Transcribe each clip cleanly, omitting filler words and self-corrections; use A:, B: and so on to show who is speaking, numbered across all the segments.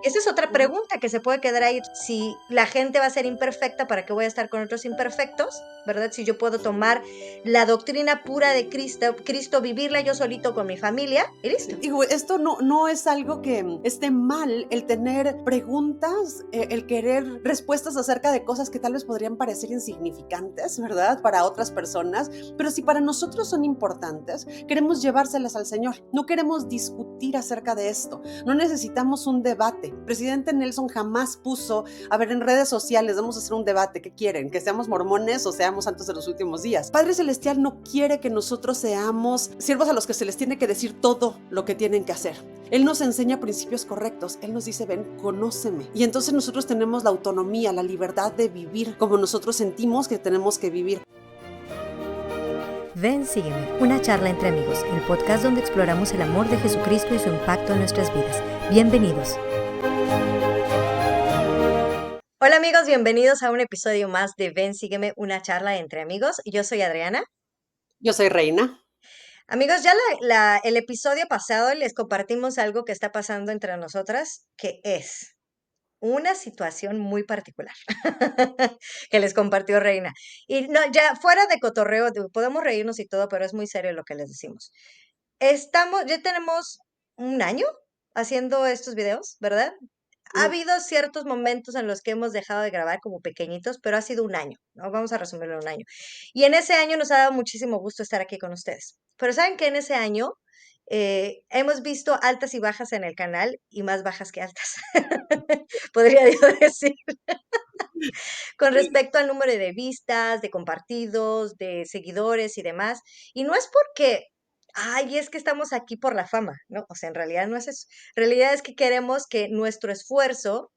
A: Esa es otra
B: Ujú.
A: pregunta que se puede quedar ahí. Si la gente va a ser imperfecta, ¿para qué voy a estar con otros imperfectos? ¿Verdad? Si yo puedo tomar la doctrina pura de Cristo, vivirla yo solito con mi familia y listo.
B: Digo, esto no es algo que esté mal, el tener preguntas, el querer respuestas acerca de cosas que tal vez podrían parecer insignificantes, ¿verdad? Para otras personas, pero si para nosotros son importantes, queremos llevárselas al Señor. No queremos discutir acerca de esto. No necesitamos un debate. Presidente Nelson jamás puso, a ver, en redes sociales, vamos a hacer un debate. ¿Qué quieren? ¿Que seamos mormones o seamos santos de los últimos días? Padre Celestial no quiere que nosotros seamos siervos a los que se les tiene que decir todo lo que tienen que hacer. Él nos enseña principios correctos. Él nos dice, ven, conóceme. Y entonces nosotros tenemos la autonomía, la libertad de vivir como nosotros sentimos que tenemos que vivir.
C: Ven, sígueme, una charla entre amigos, el podcast donde exploramos el amor de Jesucristo y su impacto en nuestras vidas. Bienvenidos.
A: Hola amigos, bienvenidos a un episodio más de Ven, sígueme, una charla entre amigos. Yo soy Adriana.
B: Yo soy Reina.
A: Amigos, ya el episodio pasado les compartimos algo que está pasando entre nosotras, que es una situación muy particular que les compartió Reina. Y no, ya fuera de cotorreo, podemos reírnos y todo, pero es muy serio lo que les decimos. Ya tenemos un año haciendo estos videos, ¿verdad? Ha habido ciertos momentos en los que hemos dejado de grabar como pequeñitos, pero ha sido un año, ¿no? Vamos a resumirlo en un año. Y en ese año nos ha dado muchísimo gusto estar aquí con ustedes. Pero saben que en ese año hemos visto altas y bajas en el canal y más bajas que altas, podría yo decir, con respecto al número de vistas, de compartidos, de seguidores y demás. Y no es porque, ay, es que estamos aquí por la fama, ¿no? O sea, en realidad no es eso. En realidad es que queremos que nuestro esfuerzo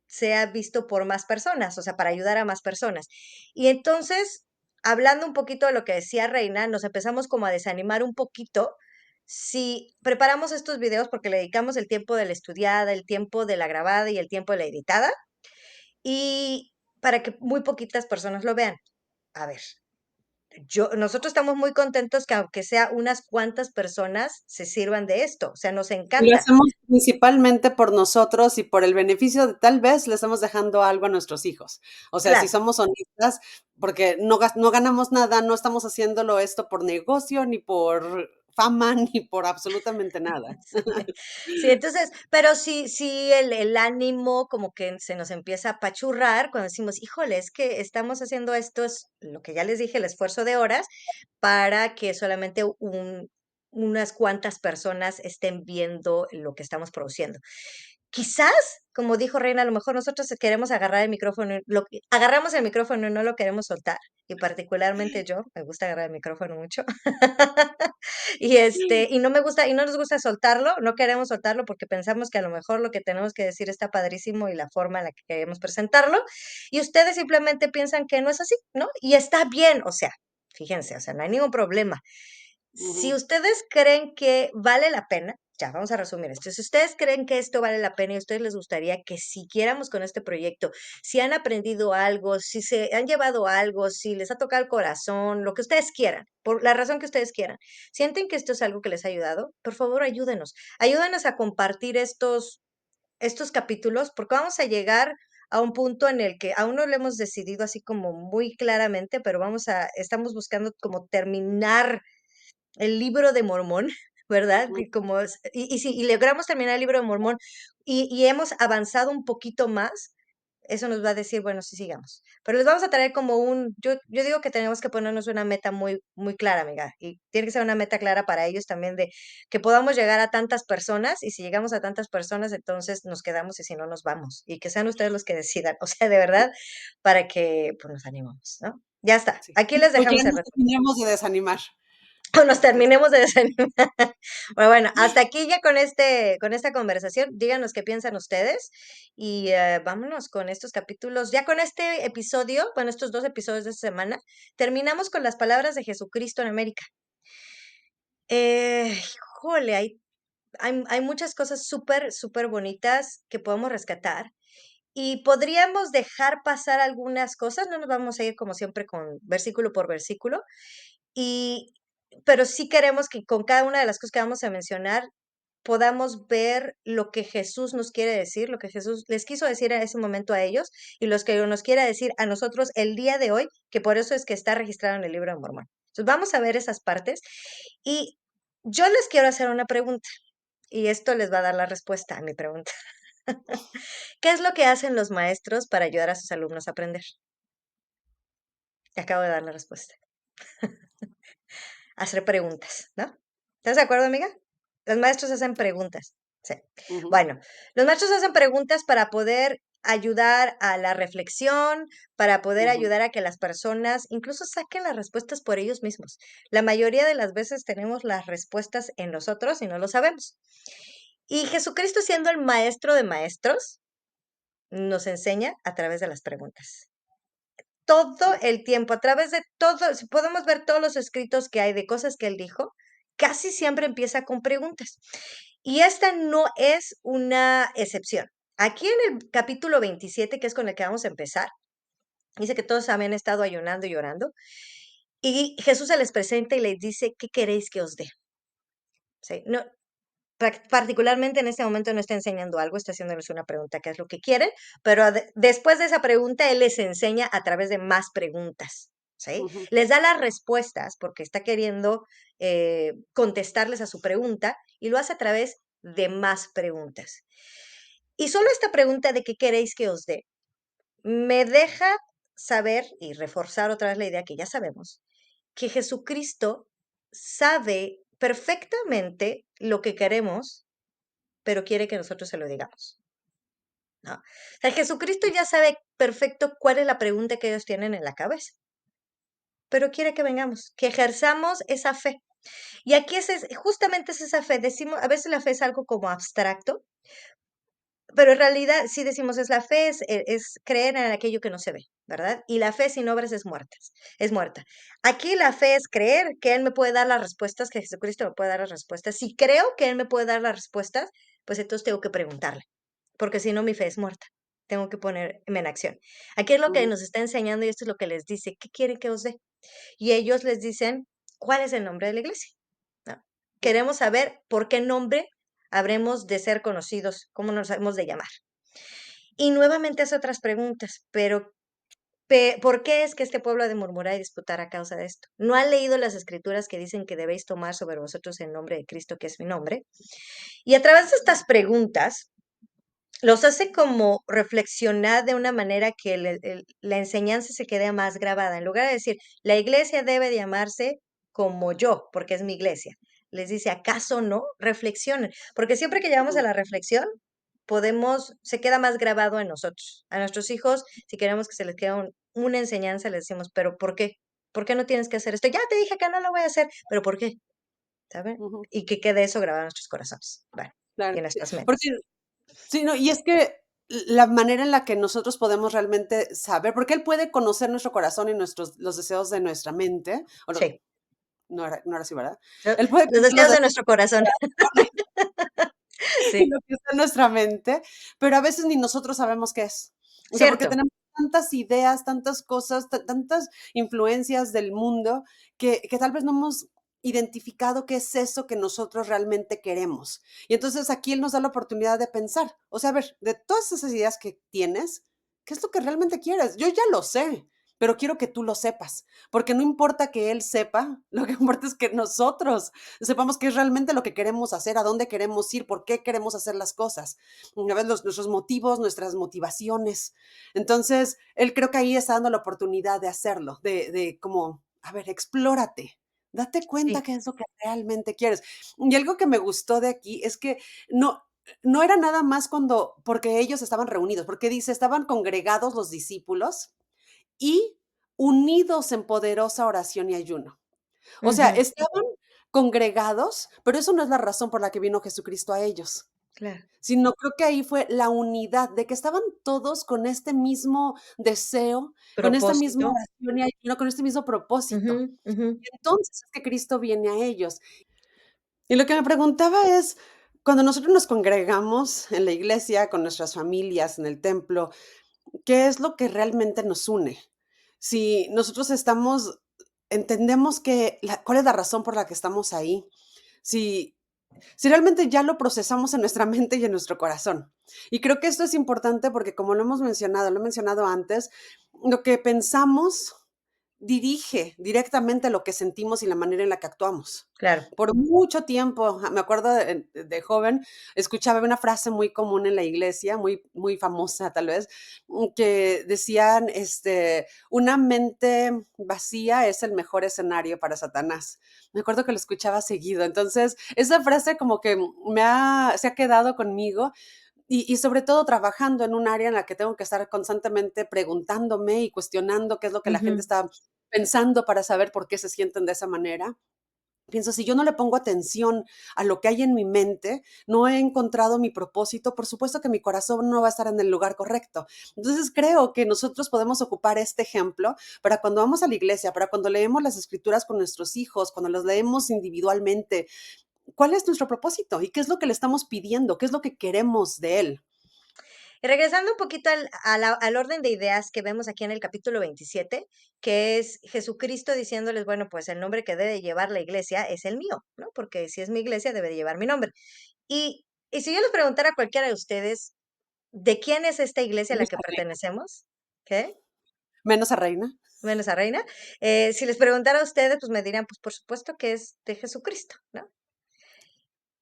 A: sea visto por más personas, o sea, para ayudar a más personas. Y entonces, hablando un poquito de lo que decía Reina, nos empezamos como a desanimar un poquito si preparamos estos videos porque le dedicamos el tiempo de la estudiada, el tiempo de la grabada y el tiempo de la editada, y para que muy poquitas personas lo vean. A ver, nosotros estamos muy contentos que aunque sea unas cuantas personas se sirvan de esto, o sea, nos
B: Lo
A: encanta.
B: hacemos principalmente por nosotros y por el beneficio de tal vez le estamos dejando algo a nuestros hijos. O sea, si
A: Claro.
B: somos honestas, porque no ganamos nada, no estamos haciéndolo esto por negocio, ni por fama, ni por absolutamente nada.
A: Sí, sí, entonces, pero sí el ánimo como que se nos empieza a apachurrar cuando decimos, híjole, es que estamos haciendo esto, es lo que ya les dije, el esfuerzo de horas, para que solamente unas cuantas personas estén viendo lo que estamos produciendo. Quizás, como dijo Reina, a lo mejor nosotros queremos agarrar el micrófono, agarramos el micrófono y no lo queremos soltar, y particularmente yo, me gusta agarrar el micrófono mucho. Y no me gusta, y no nos gusta soltarlo, no queremos soltarlo porque pensamos que a lo mejor lo que tenemos que decir está padrísimo y la forma en la que queremos presentarlo, y ustedes simplemente piensan que no es así, ¿no? Y está bien, o sea, fíjense, o sea, no hay ningún problema. Si
B: Ujú.
A: ustedes creen que vale la pena, ya vamos a resumir esto. Si ustedes creen que esto vale la pena y a ustedes les gustaría que siguiéramos con este proyecto, si han aprendido algo, si se han llevado algo, si les ha tocado el corazón, lo que ustedes quieran, por la razón que ustedes quieran, sienten que esto es algo que les ha ayudado, por favor ayúdenos. Ayúdenos a compartir estos capítulos porque vamos a llegar a un punto en el que aún no lo hemos decidido así como muy claramente, pero estamos buscando como terminar el libro de Mormón, ¿verdad? Y si logramos terminar el libro de Mormón y hemos avanzado un poquito más, eso nos va a decir, bueno, sí sigamos. Pero les vamos a traer como yo digo que tenemos que ponernos una meta muy, muy clara, amiga, y tiene que ser una meta clara para ellos también de que podamos llegar a tantas personas, y si llegamos a tantas personas, entonces nos quedamos y si no nos vamos, y que sean ustedes los que decidan, o sea, de verdad, para que pues nos animemos, ¿no? Ya está,
B: Sí.
A: aquí les
B: O ya
A: dejamos el
B: nos
A: reto.
B: terminamos de desanimar.
A: O nos terminemos de desanimar. Bueno, hasta aquí ya con esta conversación. Díganos qué piensan ustedes y vámonos con estos capítulos. Ya con este episodio, bueno, estos 2 episodios de esta semana, terminamos con las palabras de Jesucristo en América. Híjole, hay muchas cosas súper, súper bonitas que podemos rescatar. Y podríamos dejar pasar algunas cosas, no nos vamos a ir como siempre con versículo por versículo, y, pero sí queremos que con cada una de las cosas que vamos a mencionar podamos ver lo que Jesús nos quiere decir, lo que Jesús les quiso decir en ese momento a ellos y los que nos quiere decir a nosotros el día de hoy, que por eso es que está registrado en el libro de Mormón. Entonces vamos a ver esas partes y yo les quiero hacer una pregunta y esto les va a dar la respuesta a mi pregunta. ¿Qué es lo que hacen los maestros para ayudar a sus alumnos a aprender? Te acabo de dar la respuesta. Hacer preguntas, ¿no? ¿Estás de acuerdo, amiga? Los maestros hacen preguntas. Sí.
B: Ujú,
A: Bueno, los maestros hacen preguntas para poder ayudar a la reflexión, para poder
B: ujú,
A: ayudar a que las personas incluso saquen las respuestas por ellos mismos. La mayoría de las veces tenemos las respuestas en nosotros y no lo sabemos. Y Jesucristo, siendo el maestro de maestros, nos enseña a través de las preguntas. Todo el tiempo, a través de todo, si podemos ver todos los escritos que hay de cosas que él dijo, casi siempre empieza con preguntas. Y esta no es una excepción. Aquí en el capítulo 27, que es con el que vamos a empezar, dice que todos habían estado ayunando y orando, y Jesús se les presenta y les dice, ¿qué queréis que os dé? ¿Sí? No, particularmente en este momento no está enseñando algo, está haciéndoles una pregunta, ¿qué es lo que quieren? Pero después de esa pregunta, él les enseña a través de más preguntas, ¿sí?
B: ujú,
A: Les da las respuestas porque está queriendo contestarles a su pregunta y lo hace a través de más preguntas. Y solo esta pregunta de qué queréis que os dé me deja saber y reforzar otra vez la idea que ya sabemos, que Jesucristo sabe perfectamente lo que queremos, pero quiere que nosotros se lo digamos, ¿no? O sea, Jesucristo ya sabe perfecto cuál es la pregunta que ellos tienen en la cabeza, pero quiere que vengamos, que ejerzamos esa fe. Y aquí justamente es esa fe. Decimos, a veces la fe es algo como abstracto, pero en realidad sí decimos es la fe, es creer en aquello que no se ve, ¿verdad? Y la fe sin obras es muerta, es muerta. Aquí la fe es creer que Él me puede dar las respuestas, que Jesucristo me puede dar las respuestas. Si creo que Él me puede dar las respuestas, pues entonces tengo que preguntarle, porque si no mi fe es muerta. Tengo que ponerme en acción. Aquí es lo que
B: ujú,
A: nos está enseñando y esto es lo que les dice. ¿Qué quieren que os dé? Y ellos les dicen, ¿cuál es el nombre de la iglesia? ¿No? Queremos saber por qué nombre habremos de ser conocidos, cómo nos hemos de llamar. Y nuevamente hace otras preguntas, pero ¿por qué es que este pueblo ha de murmurar y disputar a causa de esto? ¿No han leído las escrituras que dicen que debéis tomar sobre vosotros el nombre de Cristo, que es mi nombre? Y a través de estas preguntas, los hace como reflexionar de una manera que la enseñanza se quede más grabada. En lugar de decir, la iglesia debe de llamarse como yo, porque es mi iglesia. Les dice, ¿acaso no? Reflexionen, porque siempre que llegamos a
B: ujú,
A: la reflexión, se queda más grabado en nosotros. A nuestros hijos, si queremos que se les quede una enseñanza, les decimos, ¿pero por qué? ¿Por qué no tienes que hacer esto? Ya te dije que no lo voy a hacer, pero ¿por qué? ¿Saben?
B: ujú,
A: Y que quede eso grabado en nuestros corazones, bueno,
B: claro
A: y en
B: que sí.
A: nuestras mentes.
B: Porque sí, no, y es que la manera en la que nosotros podemos realmente saber, porque él puede conocer nuestro corazón y los deseos de nuestra mente, o no,
A: Sí.
B: no era así, ¿verdad? Él puede
A: Los
B: conocer los
A: deseos de
B: deseos
A: nuestro corazón.
B: y
A: Sí,
B: lo que está en nuestra mente, pero a veces ni nosotros sabemos qué es. O sea, porque
A: cierto.
B: tenemos tantas ideas, tantas cosas, tantas influencias del mundo que tal vez no hemos identificado qué es eso que nosotros realmente queremos. Y entonces aquí él nos da la oportunidad de pensar, o sea, a ver, de todas esas ideas que tienes, ¿qué es lo que realmente quieres? Yo ya lo sé, pero quiero que tú lo sepas, porque no importa que él sepa, lo que importa es que nosotros sepamos qué es realmente lo que queremos hacer, a dónde queremos ir, por qué queremos hacer las cosas, a ver nuestros motivos, nuestras motivaciones. Entonces, él creo que ahí está dando la oportunidad de hacerlo, de como, a ver, explórate. Date cuenta
A: Sí.
B: qué es lo que realmente quieres. Y algo que me gustó de aquí es que no era nada más porque ellos estaban reunidos, porque dice, estaban congregados los discípulos y unidos en poderosa oración y ayuno. O sea,
A: Ujú,
B: estaban congregados, pero eso no es la razón por la que vino Jesucristo a ellos,
A: claro.
B: sino creo que ahí fue la unidad de que estaban todos con este mismo deseo, con esta misma
A: Propósito.
B: oración y ayuno, con este mismo propósito.
A: Ujú, ujú.
B: Y entonces es que Cristo viene a ellos. Y lo que me preguntaba es, cuando nosotros nos congregamos en la iglesia, con nuestras familias, en el templo, ¿qué es lo que realmente nos une? Si nosotros entendemos cuál es la razón por la que estamos ahí. Si Si realmente ya lo procesamos en nuestra mente y en nuestro corazón. Y creo que esto es importante porque como lo hemos mencionado, lo he mencionado antes, lo que pensamos dirige directamente lo que sentimos y la manera en la que actuamos.
A: Claro.
B: Por mucho tiempo, me acuerdo de joven, escuchaba una frase muy común en la iglesia, muy, muy famosa tal vez, que decían, una mente vacía es el mejor escenario para Satanás. Me acuerdo que lo escuchaba seguido. Entonces, esa frase como que se ha quedado conmigo y sobre todo trabajando en un área en la que tengo que estar constantemente preguntándome y cuestionando qué es lo que la gente
A: Ujú.
B: está pensando para saber por qué se sienten de esa manera. Pienso, si yo no le pongo atención a lo que hay en mi mente, no he encontrado mi propósito, por supuesto que mi corazón no va a estar en el lugar correcto. Entonces creo que nosotros podemos ocupar este ejemplo para cuando vamos a la iglesia, para cuando leemos las escrituras con nuestros hijos, cuando las leemos individualmente, ¿cuál es nuestro propósito? ¿Y qué es lo que le estamos pidiendo? ¿Qué es lo que queremos de él?
A: Y regresando un poquito al orden de ideas que vemos aquí en el capítulo 27, que es Jesucristo diciéndoles, bueno, pues el nombre que debe llevar la iglesia es el mío, ¿no? Porque si es mi iglesia, debe de llevar mi nombre. Y si yo les preguntara a cualquiera de ustedes, ¿de quién es esta iglesia a la
B: Menos
A: que
B: a Reina.
A: pertenecemos? ¿Qué?
B: Menos a Reina.
A: Menos a Reina. Si les preguntara a ustedes, pues me dirían, pues por supuesto que es de Jesucristo, ¿no?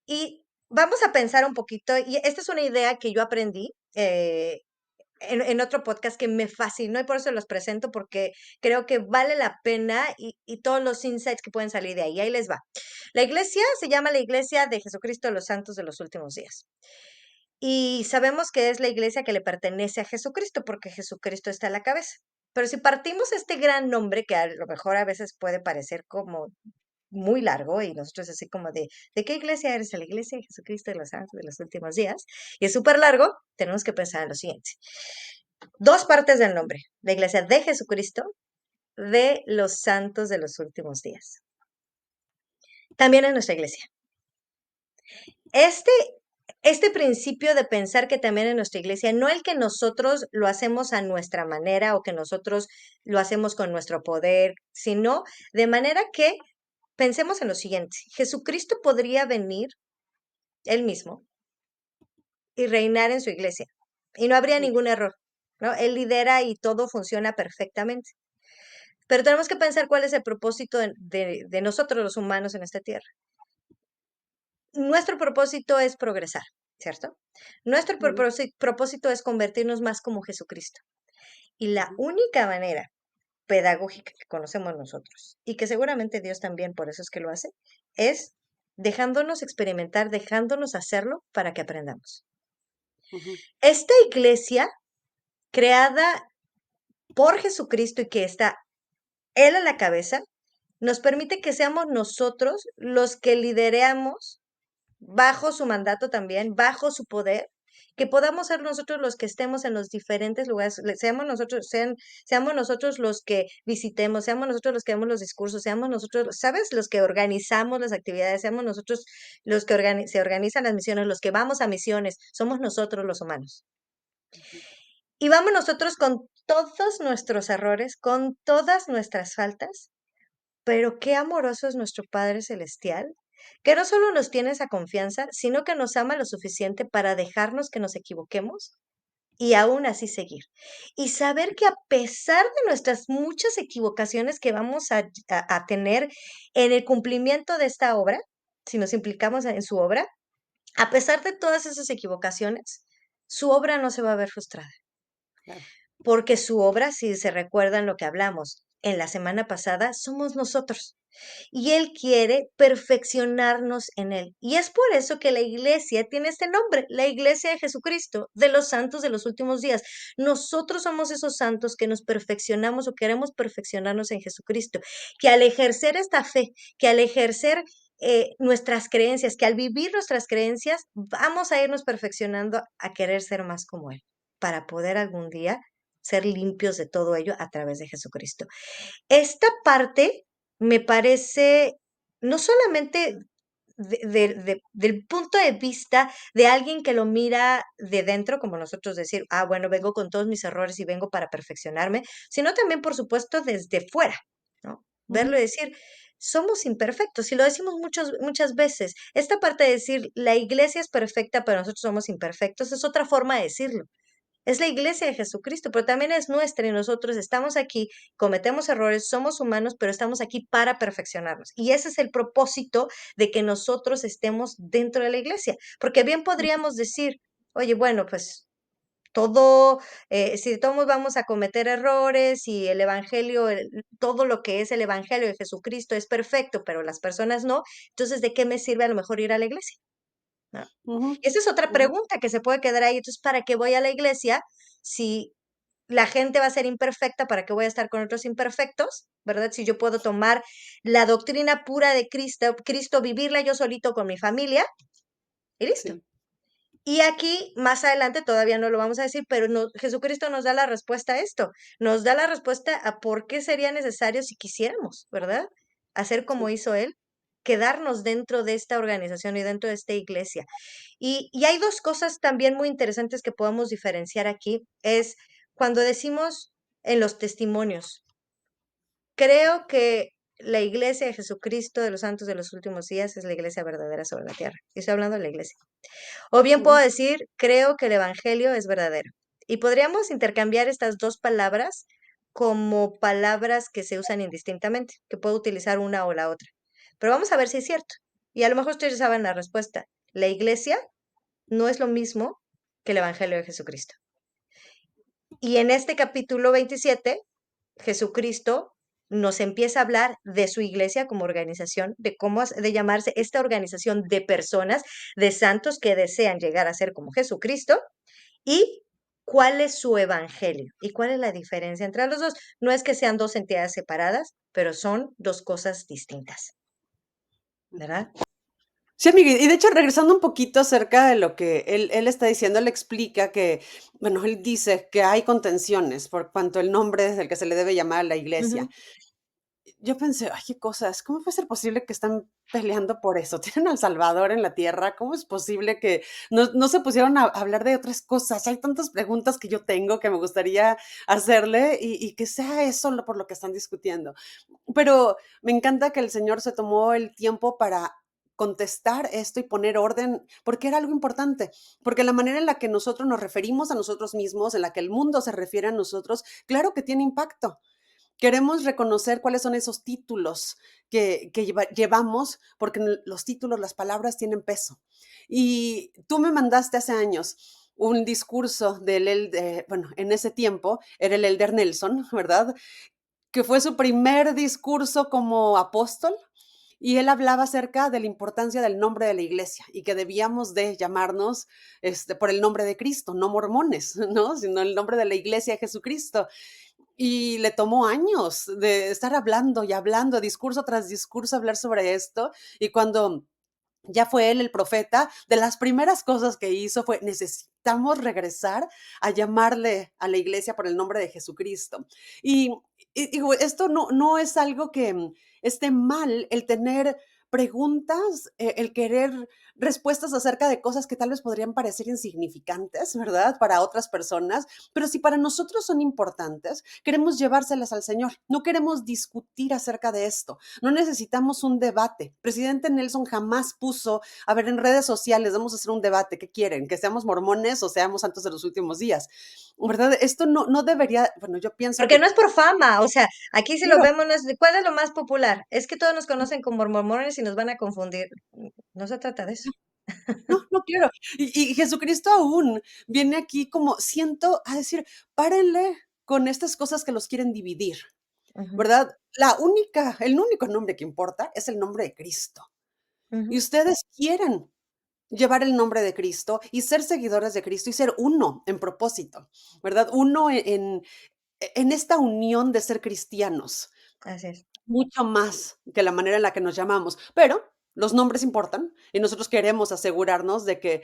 A: Y vamos a pensar un poquito, y esta es una idea que yo aprendí en otro podcast que me fascinó y por eso los presento, porque creo que vale la pena y todos los insights que pueden salir de ahí. Ahí les va. La iglesia se llama la Iglesia de Jesucristo de los Santos de los Últimos Días. Y sabemos que es la iglesia que le pertenece a Jesucristo, porque Jesucristo está a la cabeza. Pero si partimos este gran nombre, que a lo mejor a veces puede parecer como muy largo, y nosotros así como ¿de qué iglesia eres? La iglesia de Jesucristo de los Santos de los Últimos Días. Y es súper largo, tenemos que pensar en lo siguiente. Dos partes del nombre, la iglesia de Jesucristo, de los santos de los últimos días. También es nuestra iglesia. Este, este principio de pensar que también en nuestra iglesia, no el que nosotros lo hacemos a nuestra manera o que nosotros lo hacemos con nuestro poder, sino de manera que pensemos en lo siguiente, Jesucristo podría venir él mismo y reinar en su iglesia y no habría ningún error, ¿no? Él lidera y todo funciona perfectamente. Pero tenemos que pensar cuál es el propósito de nosotros los humanos en esta tierra. Nuestro propósito es progresar, ¿cierto? Nuestro
B: Ujú,
A: propósito es convertirnos más como Jesucristo. Y la
B: ujú,
A: única manera pedagógica que conocemos nosotros, y que seguramente Dios también por eso es que lo hace, es dejándonos experimentar, dejándonos hacerlo para que aprendamos.
B: ujú,
A: Esta iglesia creada por Jesucristo y que está Él a la cabeza, nos permite que seamos nosotros los que lideremos bajo su mandato también, bajo su poder, que podamos ser nosotros los que estemos en los diferentes lugares, seamos nosotros los que visitemos, seamos nosotros los que damos los discursos, seamos nosotros, ¿sabes? Los que organizamos las actividades, seamos nosotros los que se organizan las misiones, los que vamos a misiones, somos nosotros los humanos.
B: ujú.
A: Y vamos nosotros con todos nuestros errores, con todas nuestras faltas, pero qué amoroso es nuestro Padre Celestial, que no solo nos tiene esa confianza, sino que nos ama lo suficiente para dejarnos que nos equivoquemos y aún así seguir. Y saber que a pesar de nuestras muchas equivocaciones que vamos a tener en el cumplimiento de esta obra, si nos implicamos en su obra, a pesar de todas esas equivocaciones, su obra no se va a ver frustrada
B: Claro.
A: porque su obra, si se recuerdan lo que hablamos en la semana pasada, somos nosotros. Y Él quiere perfeccionarnos en Él. Y es por eso que la iglesia tiene este nombre, la iglesia de Jesucristo, de los santos de los últimos días. Nosotros somos esos santos que nos perfeccionamos o queremos perfeccionarnos en Jesucristo, que al ejercer esta fe, que al ejercer nuestras creencias, que al vivir nuestras creencias, vamos a irnos perfeccionando a querer ser más como Él, para poder algún día ser limpios de todo ello a través de Jesucristo. Esta parte me parece no solamente del punto de vista de alguien que lo mira de dentro, como nosotros decir, ah, bueno, vengo con todos mis errores y vengo para perfeccionarme, sino también, por supuesto, desde fuera, ¿no? Verlo y
B: Ujú.
A: decir, somos imperfectos y lo decimos muchas veces. Esta parte de decir la iglesia es perfecta, pero nosotros somos imperfectos, es otra forma de decirlo. Es la iglesia de Jesucristo, pero también es nuestra y nosotros estamos aquí, cometemos errores, somos humanos, pero estamos aquí para perfeccionarnos. Y ese es el propósito de que nosotros estemos dentro de la iglesia, porque bien podríamos decir, oye, bueno, pues todo, si todos vamos a cometer errores y el evangelio, todo lo que es el evangelio de Jesucristo es perfecto, pero las personas no, entonces ¿de qué me sirve a lo mejor ir a la iglesia? ¿No?
B: Ujú,
A: Esa es otra
B: ujú.
A: pregunta que se puede quedar ahí. Entonces, ¿para qué voy a la iglesia si la gente va a ser imperfecta? ¿Para qué voy a estar con otros imperfectos? ¿Verdad? Si yo puedo tomar la doctrina pura de Cristo, vivirla yo solito con mi familia y listo.
B: Sí.
A: Y aquí, más adelante, todavía no lo vamos a decir, pero Jesucristo nos da la respuesta a esto, nos da la respuesta a por qué sería necesario si quisiéramos, ¿verdad? Hacer como
B: Sí.
A: hizo Él, quedarnos dentro de esta organización y dentro de esta iglesia. Y hay dos cosas también muy interesantes que podemos diferenciar aquí, es cuando decimos en los testimonios, creo que la iglesia de Jesucristo de los santos de los últimos días es la iglesia verdadera sobre la tierra. Y estoy hablando de la iglesia. O bien puedo
B: Ujú.
A: decir, creo que el evangelio es verdadero. Y podríamos intercambiar estas dos palabras como palabras que se usan indistintamente, que puedo utilizar una o la otra. Pero vamos a ver si es cierto. Y a lo mejor ustedes saben la respuesta. La iglesia no es lo mismo que el evangelio de Jesucristo. Y en este capítulo 27, Jesucristo nos empieza a hablar de su iglesia como organización, de cómo de llamarse esta organización de personas, de santos que desean llegar a ser como Jesucristo y cuál es su evangelio y cuál es la diferencia entre los dos. No es que sean dos entidades separadas, pero son dos cosas distintas, ¿verdad?
B: Sí, amiga, y de hecho, regresando un poquito acerca de lo que él está diciendo, él explica que, bueno, él dice que hay contenciones por cuanto el nombre es el que se le debe llamar a la iglesia.
A: Ujú.
B: Yo pensé, ay, qué cosas, ¿cómo puede ser posible que están peleando por eso? Tienen al Salvador en la tierra, ¿cómo es posible que no se pusieron a hablar de otras cosas? Hay tantas preguntas que yo tengo que me gustaría hacerle y que sea eso por lo que están discutiendo. Pero me encanta que el Señor se tomó el tiempo para contestar esto y poner orden, porque era algo importante, porque la manera en la que nosotros nos referimos a nosotros mismos, en la que el mundo se refiere a nosotros, claro que tiene impacto. Queremos reconocer cuáles son esos títulos que llevamos, porque los títulos, las palabras tienen peso. Y tú me mandaste hace años un discurso bueno, en ese tiempo era el Elder Nelson, ¿verdad? Que fue su primer discurso como apóstol, y él hablaba acerca de la importancia del nombre de la iglesia y que debíamos de llamarnos por el nombre de Cristo, no mormones, ¿no? Sino el nombre de la iglesia de Jesucristo. Y le tomó años de estar hablando y hablando, discurso tras discurso, hablar sobre esto. Y cuando ya fue él el profeta, de las primeras cosas que hizo fue, necesitamos regresar a llamarle a la iglesia por el nombre de Jesucristo. Y, digo, esto no es algo que esté mal, el tener preguntas, el querer respuestas acerca de cosas que tal vez podrían parecer insignificantes, ¿verdad? Para otras personas, pero si para nosotros son importantes, queremos llevárselas al Señor. No queremos discutir acerca de esto. No necesitamos un debate. Presidente Nelson jamás puso, a ver, en redes sociales, vamos a hacer un debate. ¿Qué quieren? ¿Que seamos mormones o seamos santos de los últimos días? ¿Verdad? Esto no debería, bueno, yo pienso
A: Porque
B: que,
A: no es por fama, o sea, aquí si lo
B: claro,
A: vemos, no es ¿cuál es lo más popular? Es que todos nos conocen como mormones y nos van a confundir. No se trata de eso.
B: no quiero. Y Jesucristo aún viene aquí como, siento, a decir, párenle con estas cosas que los quieren dividir,
A: Ujú,
B: ¿verdad? El único nombre que importa es el nombre de Cristo. Y
A: ujú,
B: ustedes quieren llevar el nombre de Cristo y ser seguidores de Cristo y ser uno en propósito, ¿verdad? Uno en esta unión de ser cristianos,
A: así es.
B: mucho más que la manera en la que nos llamamos. Pero los nombres importan y nosotros queremos asegurarnos de que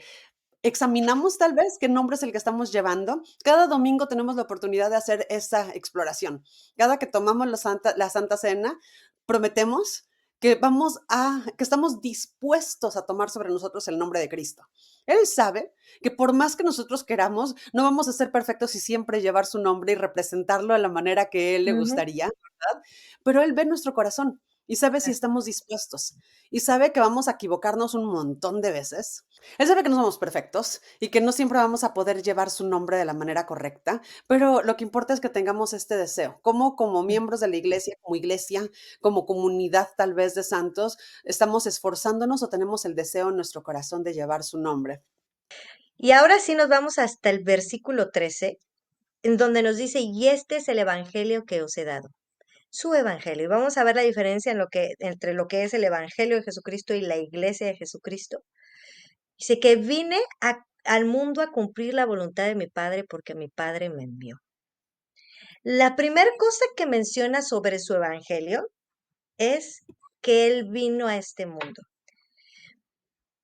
B: examinamos tal vez qué nombre es el que estamos llevando. Cada domingo tenemos la oportunidad de hacer esa exploración. Cada que tomamos la Santa Cena, prometemos que estamos dispuestos a tomar sobre nosotros el nombre de Cristo. Él sabe que por más que nosotros queramos, no vamos a ser perfectos y siempre llevar su nombre y representarlo de la manera que Él le
A: Ujú.
B: gustaría, ¿verdad? Pero Él ve nuestro corazón y sabe si
A: Ah.
B: estamos dispuestos, y sabe que vamos a equivocarnos un montón de veces. Él sabe que no somos perfectos y que no siempre vamos a poder llevar su nombre de la manera correcta, pero lo que importa es que tengamos este deseo, como miembros de la iglesia, como iglesia, como comunidad tal vez de santos, estamos esforzándonos o tenemos el deseo en nuestro corazón de llevar su nombre.
A: Y ahora sí nos vamos hasta el versículo 13, en donde nos dice, y este es el evangelio que os he dado, su evangelio. Y vamos a ver la diferencia entre lo que es el evangelio de Jesucristo y la iglesia de Jesucristo. Dice que vine al mundo a cumplir la voluntad de mi Padre porque mi Padre me envió. La primera cosa que menciona sobre su evangelio es que Él vino a este mundo.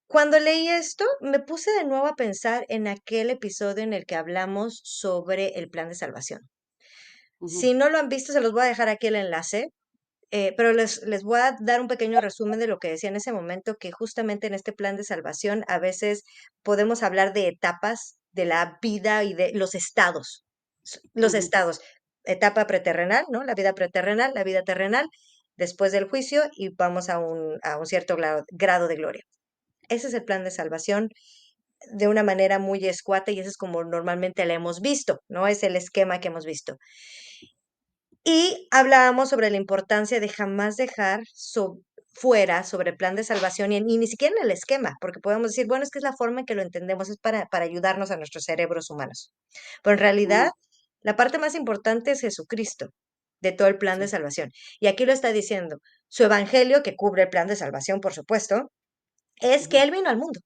A: Cuando leí esto, me puse de nuevo a pensar en aquel episodio en el que hablamos sobre el plan de salvación.
B: Ujú,
A: Si no lo han visto, se los voy a dejar aquí el enlace, pero les voy a dar un pequeño resumen de lo que decía en ese momento, que justamente en este plan de salvación a veces podemos hablar de etapas de la vida y de los estados. Los
B: ujú,
A: estados, etapa preterrenal, ¿no? La vida preterrenal, la vida terrenal, después del juicio y vamos a un cierto grado de gloria. Ese es el plan de salvación de una manera muy escueta y ese es como normalmente la hemos visto, ¿no? Es el esquema que hemos visto. Y hablábamos sobre la importancia de jamás dejar fuera sobre el plan de salvación y ni siquiera en el esquema, porque podemos decir, bueno, es que es la forma en que lo entendemos, es para ayudarnos a nuestros cerebros humanos. Pero en realidad,
B: ujú,
A: la parte más importante es Jesucristo de todo el plan de
B: sí,
A: salvación. Y aquí lo está diciendo, su evangelio, que cubre el plan de salvación, por supuesto, es que
B: ujú,
A: Él vino al mundo.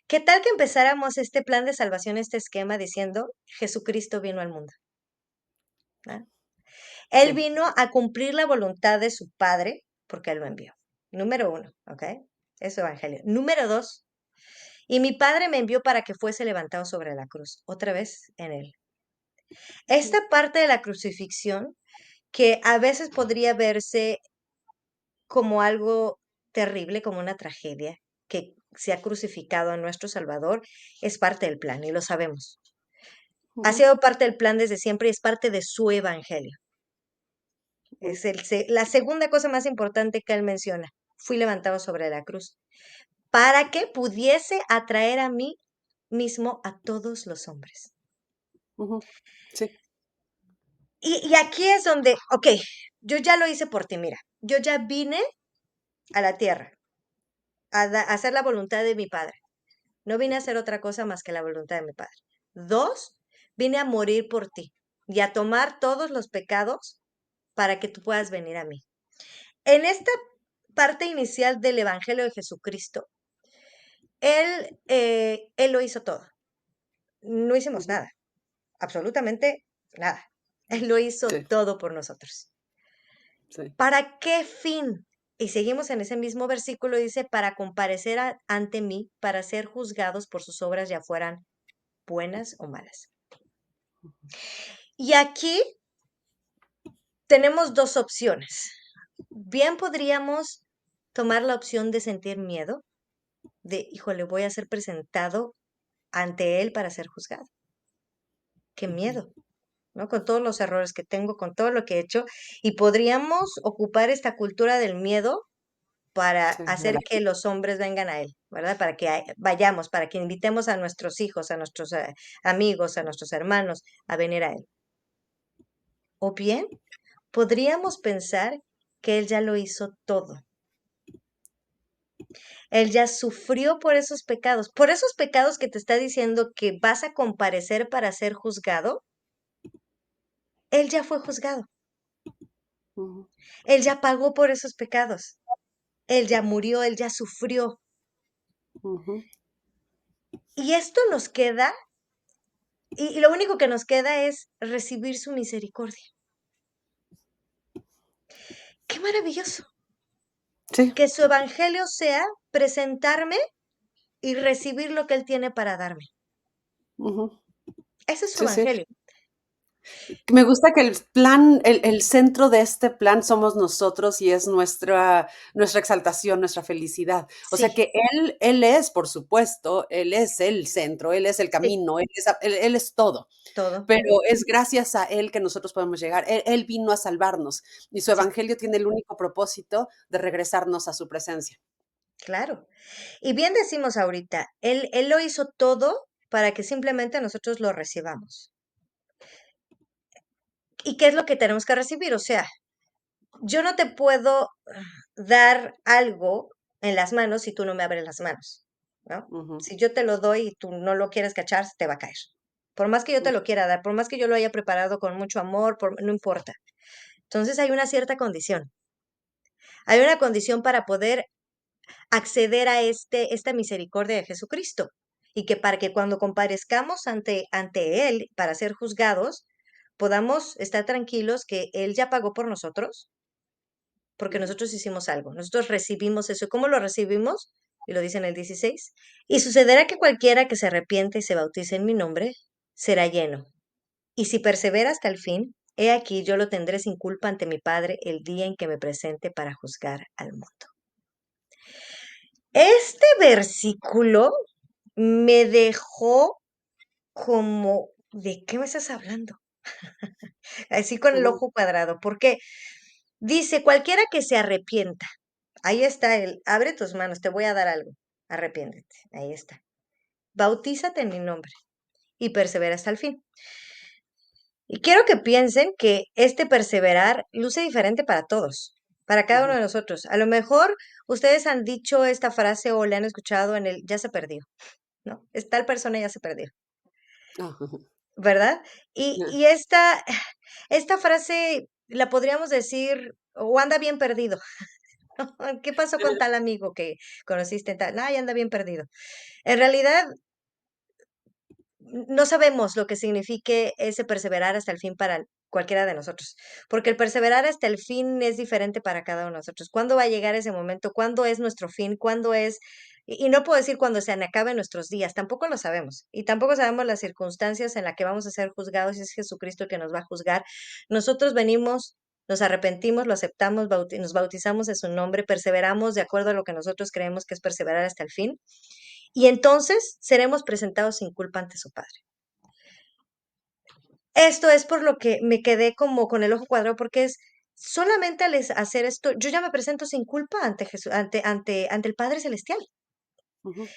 A: ¿Qué tal que empezáramos este plan de salvación, este esquema, diciendo, Jesucristo vino al mundo? ¿Ah? Él
B: sí,
A: vino a cumplir la voluntad de su Padre, porque Él lo envió. Número uno, ¿ok? Es su evangelio. Número dos, y mi Padre me envió para que fuese levantado sobre la cruz, otra vez en Él.
B: ujú,
A: Esta parte de la crucifixión, que a veces podría verse como algo terrible, como una tragedia, que se ha crucificado a nuestro Salvador, es parte del plan y lo sabemos. Ha
B: ujú,
A: sido parte del plan desde siempre y es parte de su evangelio.
B: ujú,
A: Es la segunda cosa más importante que él menciona. Fui levantado sobre la cruz para que pudiese atraer a mí mismo a todos los hombres.
B: ujú, sí,
A: Y aquí es donde, ok, yo ya lo hice por ti, mira, yo ya vine a la tierra a hacer la voluntad de mi Padre. No vine a hacer otra cosa más que la voluntad de mi Padre. Dos, vine a morir por ti y a tomar todos los pecados para que tú puedas venir a mí. En esta parte inicial del Evangelio de Jesucristo, él lo hizo todo. No hicimos
B: ujú,
A: nada, absolutamente nada. Él lo hizo
B: sí,
A: todo por nosotros.
B: sí,
A: ¿Para qué fin? Y seguimos en ese mismo versículo, dice, para comparecer ante mí, para ser juzgados por sus obras, ya fueran buenas o malas. Y aquí tenemos dos opciones. Bien podríamos tomar la opción de sentir miedo, de, híjole, voy a ser presentado ante él para ser juzgado. Qué
B: ujú,
A: miedo, ¿no? Con todos los errores que tengo, con todo lo que he hecho, y podríamos ocupar esta cultura del miedo para
B: sí, de
A: hacer
B: la
A: que los hombres vengan a él, ¿verdad? Para que vayamos, para que invitemos a nuestros hijos, a nuestros amigos, a nuestros hermanos a venir a él. O bien, podríamos pensar que él ya lo hizo todo. Él ya sufrió por esos pecados que te está diciendo que vas a comparecer para ser juzgado, él ya fue juzgado.
B: ujú,
A: Él ya pagó por esos pecados. Él ya murió, él ya sufrió.
B: ujú,
A: Y esto nos queda, y lo único que nos queda es recibir su misericordia. Qué maravilloso.
B: sí,
A: Que su evangelio sea presentarme y recibir lo que él tiene para darme.
B: ujú,
A: Ese es su
B: sí, sí,
A: evangelio.
B: Me gusta que el plan, el centro de este plan somos nosotros y es nuestra exaltación, nuestra felicidad. O sea
A: Sí,
B: que él es, por supuesto, él es el centro, él es el
A: sí,
B: camino, él es todo,
A: todo.
B: pero es gracias a él que nosotros podemos llegar. Él vino a salvarnos y su
A: Sí,
B: evangelio tiene el único propósito de regresarnos a su presencia.
A: claro. Y bien decimos ahorita, él lo hizo todo para que simplemente nosotros lo recibamos. ¿Y qué es lo que tenemos que recibir? O sea, yo no te puedo dar algo en las manos si tú no me abres las manos, ¿no?
B: Ujú,
A: Si yo te lo doy y tú no lo quieres cachar, se te va a caer. Por más que yo te
B: ujú,
A: lo quiera dar, por más que yo lo haya preparado con mucho amor, no importa. Entonces hay una cierta condición. Hay una condición para poder acceder a esta misericordia de Jesucristo. Y que para que cuando comparezcamos ante Él para ser juzgados, podamos estar tranquilos que Él ya pagó por nosotros, porque
B: ujú.
A: nosotros hicimos algo. Nosotros recibimos eso. ¿Y cómo lo recibimos? Y lo dice en el 16. Y sucederá que cualquiera que se arrepiente y se bautice en mi nombre será lleno. Y si persevera hasta el fin, he aquí yo lo tendré sin culpa ante mi Padre el día en que me presente para juzgar al mundo. Este versículo me dejó como, ¿de qué me estás hablando? Así con el
B: Ujú.
A: ojo cuadrado, porque dice, cualquiera que se arrepienta, ahí está el, abre tus manos, te voy a dar algo, arrepiéntete, ahí está. Bautízate en mi nombre y persevera hasta el fin. Y quiero que piensen que este perseverar luce diferente para todos, para cada uno
B: Ujú.
A: de nosotros. A lo mejor ustedes han dicho esta frase o la han escuchado en el ya se perdió, ¿no? Es tal persona ya se perdió.
B: Ah, ujú.
A: ¿Verdad? Y,
B: Ah,
A: y esta, esta frase la podríamos decir, o anda bien perdido. ¿Qué pasó con tal amigo que conociste en tal? No, ya anda bien perdido. En realidad, no sabemos lo que signifique ese perseverar hasta el fin para cualquiera de nosotros, porque el perseverar hasta el fin es diferente para cada uno de nosotros. ¿Cuándo va a llegar ese momento? ¿Cuándo es nuestro fin? ¿Cuándo es? Y no puedo decir cuando se acaben nuestros días, tampoco lo sabemos. Y tampoco sabemos las circunstancias en las que vamos a ser juzgados, si es Jesucristo el que nos va a juzgar. Nosotros venimos, nos arrepentimos, lo aceptamos, nos bautizamos en su nombre, perseveramos de acuerdo a lo que nosotros creemos que es perseverar hasta el fin. Y entonces seremos presentados sin culpa ante su Padre. Esto es por lo que me quedé como con el ojo cuadrado, porque es solamente hacer esto, yo ya me presento sin culpa ante Jesús, ante el Padre Celestial.
B: ujú.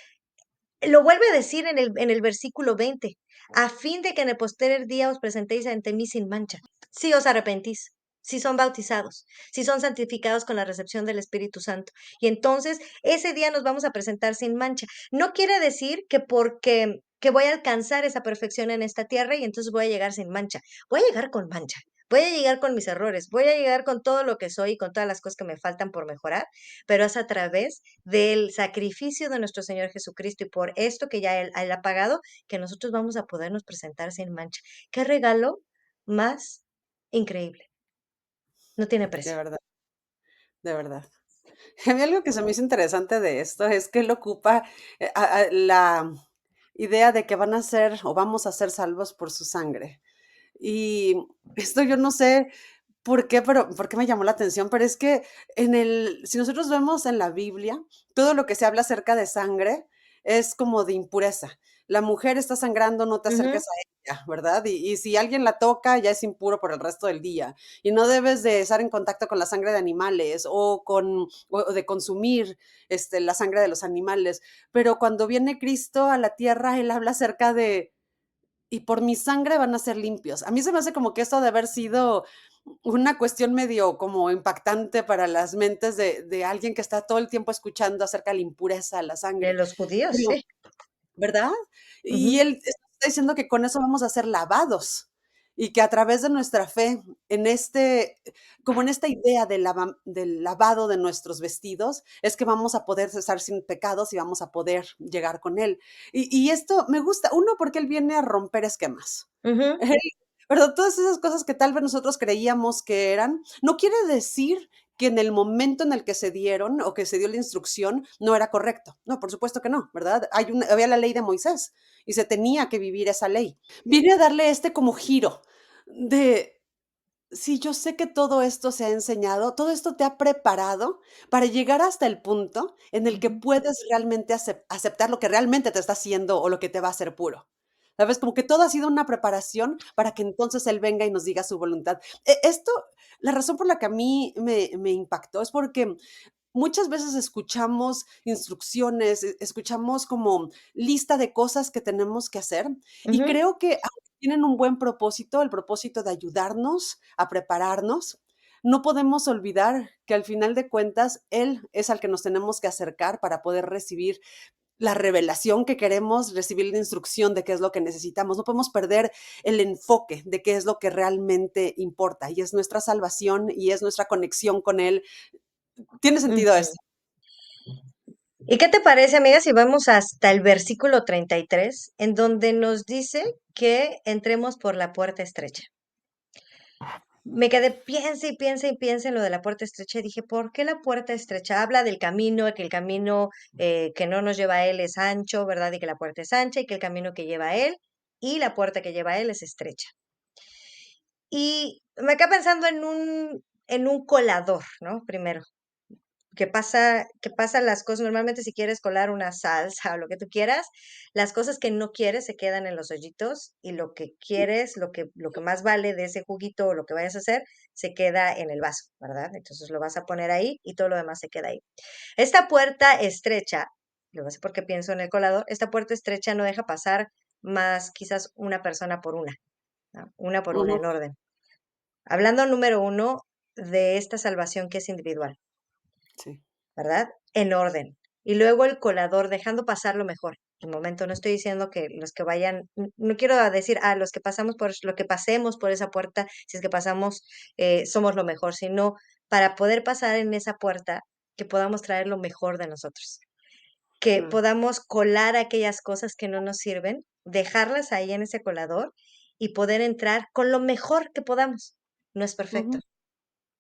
A: Lo vuelve a decir en el versículo 20, a fin de que en el postrer día os presentéis ante mí sin mancha. Si os arrepentís, si son bautizados, si son santificados con la recepción del Espíritu Santo. Y entonces ese día nos vamos a presentar sin mancha. No quiere decir que porque que voy a alcanzar esa perfección en esta tierra y entonces voy a llegar sin mancha. Voy a llegar con mancha. Voy a llegar con mis errores, voy a llegar con todo lo que soy y con todas las cosas que me faltan por mejorar, pero es a través del sacrificio de nuestro Señor Jesucristo y por esto que ya él ha pagado, que nosotros vamos a podernos presentar sin mancha. ¿Qué regalo más increíble? No tiene
B: De
A: precio.
B: verdad, de verdad. A mí algo que se me hizo interesante de esto es que él ocupa la idea de que van a ser o vamos a ser salvos por su sangre. Y esto yo no sé por qué, pero por qué me llamó la atención, pero es que si nosotros vemos en la Biblia, todo lo que se habla acerca de sangre es como de impureza. La mujer está sangrando, no te
A: Ujú.
B: acerques a ella, ¿verdad? Y si alguien la toca, ya es impuro por el resto del día. Y no debes de estar en contacto con la sangre de animales o de consumir la sangre de los animales. Pero cuando viene Cristo a la tierra, él habla acerca de y por mi sangre van a ser limpios. A mí se me hace como que esto de haber sido una cuestión medio como impactante para las mentes de alguien que está todo el tiempo escuchando acerca de la impureza de la
A: De
B: sangre.
A: los judíos,
B: Pero,
A: sí.
B: ¿verdad? Y
A: Ujú.
B: él está diciendo que con eso vamos a ser lavados y que a través de nuestra fe en como en esta idea del lavado de nuestros vestidos, es que vamos a poder estar sin pecados y vamos a poder llegar con él. Y esto me gusta, uno, porque él viene a romper esquemas.
A: Ujú.
B: Él, ¿verdad? Todas esas cosas que tal vez nosotros creíamos que eran, no quiere decir que en el momento en el que se dieron o que se dio la instrucción no era correcto. No, por supuesto que no, ¿verdad? Había la ley de Moisés y se tenía que vivir esa ley. Viene a darle como giro. de, sí, yo sé que todo esto se ha enseñado, todo esto te ha preparado para llegar hasta el punto en el que
A: Ujú,
B: puedes realmente aceptar lo que realmente te está haciendo o lo que te va a hacer puro. ¿Sabes? Como que todo ha sido una preparación para que entonces él venga y nos diga su voluntad. Esto, la razón por la que a mí me impactó es porque muchas veces escuchamos instrucciones, escuchamos como lista de cosas que tenemos que hacer y
A: ujú,
B: creo que aunque tienen un buen propósito, el propósito de ayudarnos a prepararnos, no podemos olvidar que al final de cuentas Él es al que nos tenemos que acercar para poder recibir la revelación que queremos, recibir la instrucción de qué es lo que necesitamos. No podemos perder el enfoque de qué es lo que realmente importa y es nuestra salvación y es nuestra conexión con Él. ¿Tiene sentido
A: ujú.
B: esto?
A: ¿Y qué te parece, amiga, si vamos hasta el versículo 33, en donde nos dice que entremos por la puerta estrecha? Me quedé, piensa y piensa y piensa en lo de la puerta estrecha y dije, ¿por qué la puerta estrecha? Habla del camino, que el camino que no nos lleva a él es ancho, ¿verdad? Y que la puerta es ancha y que el camino que lleva a él y la puerta que lleva a él es estrecha. Y me quedé pensando en un colador, ¿no? Primero, que pasa las cosas, normalmente si quieres colar una salsa o lo que tú quieras, las cosas que no quieres se quedan en los hoyitos y lo que quieres, lo que más vale de ese juguito o lo que vayas a hacer, se queda en el vaso, ¿verdad? Entonces lo vas a poner ahí y todo lo demás se queda ahí. Esta puerta estrecha, lo sé porque pienso en el colador, esta puerta estrecha no deja pasar más quizás una persona por una, ¿no? Una por una
B: Ujú,
A: en orden. Hablando número uno de esta salvación que es individual.
B: sí.
A: ¿Verdad? En orden. Y luego el colador, dejando pasar lo mejor. De momento no estoy diciendo que los que vayan, no quiero decir, los que pasamos por, lo que pasemos por esa puerta, si es que pasamos, somos lo mejor, sino para poder pasar en esa puerta, que podamos traer lo mejor de nosotros, que
B: Claro.
A: podamos colar aquellas cosas que no nos sirven, dejarlas ahí en ese colador y poder entrar con lo mejor que podamos. No es perfecto,
B: Ujú,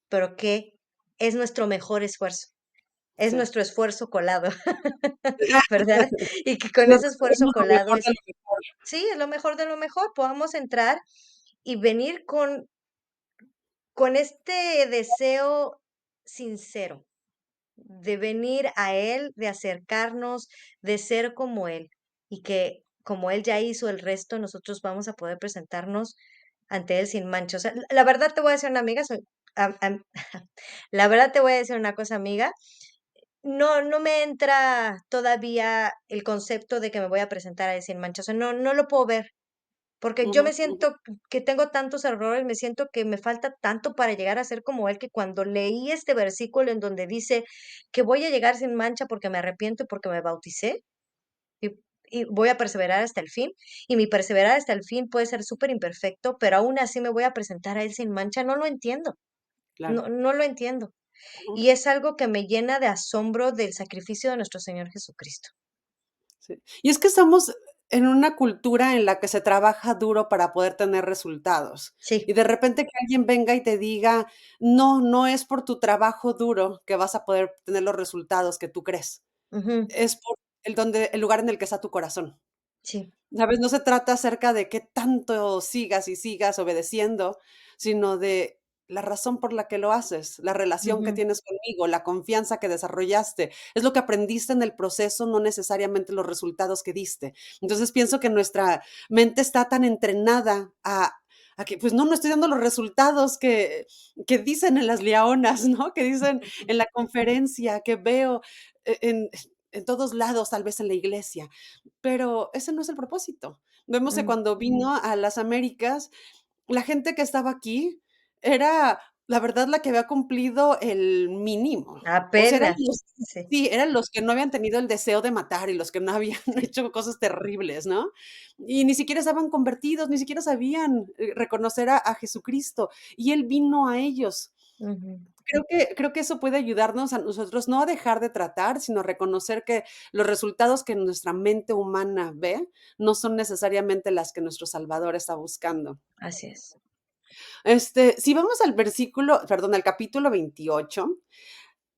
A: pero que es nuestro mejor esfuerzo, es
B: sí.
A: nuestro esfuerzo colado, ¿verdad? Y que con
B: Nos
A: ese esfuerzo
B: traemos lo
A: colado
B: mejor de
A: es,
B: lo mejor.
A: sí, es lo mejor de lo mejor, podamos entrar y venir con este deseo sincero de venir a Él, de acercarnos, de ser como Él, y que como Él ya hizo el resto, nosotros vamos a poder presentarnos ante Él sin mancha. O sea, la verdad te voy a decir una amiga, la verdad te voy a decir una cosa, amiga. No me entra todavía el concepto de que me voy a presentar ahí sin mancha, o sea, no lo puedo ver, porque yo
B: Ujú,
A: me
B: ujú,
A: siento que tengo tantos errores, me siento que me falta tanto para llegar a ser como él, que cuando leí este versículo en donde dice que voy a llegar sin mancha porque me arrepiento y porque me bauticé, y y voy a perseverar hasta el fin, y mi perseverar hasta el fin puede ser súper imperfecto, pero aún así me voy a presentar a él sin mancha, no lo entiendo,
B: claro.
A: no lo entiendo.
B: Ujú,
A: Y es algo que me llena de asombro del sacrificio de nuestro Señor Jesucristo.
B: sí. Y es que estamos en una cultura en la que se trabaja duro para poder tener resultados. Y
A: Sí,
B: de repente que alguien venga y te diga: "No, no es por tu trabajo duro que vas a poder tener los resultados que tú crees,
A: ujú,
B: es por el lugar en el que está tu corazón".
A: sí,
B: ¿Sabes? No se trata acerca de qué tanto sigas y sigas obedeciendo, sino de la razón por la que lo haces, la relación que
A: ujú,
B: tienes conmigo, la confianza que desarrollaste. Es lo que aprendiste en el proceso, no necesariamente los resultados que diste. Entonces, pienso que nuestra mente está tan entrenada a que, pues, no estoy dando los resultados que dicen en las leonas, ¿no? Que dicen en la conferencia, que veo en todos lados, tal vez en la iglesia. Pero ese no es el propósito. Vemos que
A: mm,
B: cuando vino a las Américas, la gente que estaba aquí era, la verdad, la que había cumplido el mínimo. O sea, eran
A: apenas,
B: los
A: sí,
B: sí, eran los que no habían tenido el deseo de matar y los que no habían
A: sí,
B: hecho cosas terribles, ¿no? Y ni siquiera estaban convertidos, ni siquiera sabían, reconocer a Jesucristo, y Él vino a ellos.
A: ujú,
B: Creo que eso puede ayudarnos a nosotros, no a dejar de tratar, sino a reconocer que los resultados que nuestra mente humana ve, no son necesariamente las que nuestro Salvador está buscando.
A: así es.
B: Si vamos al capítulo 28,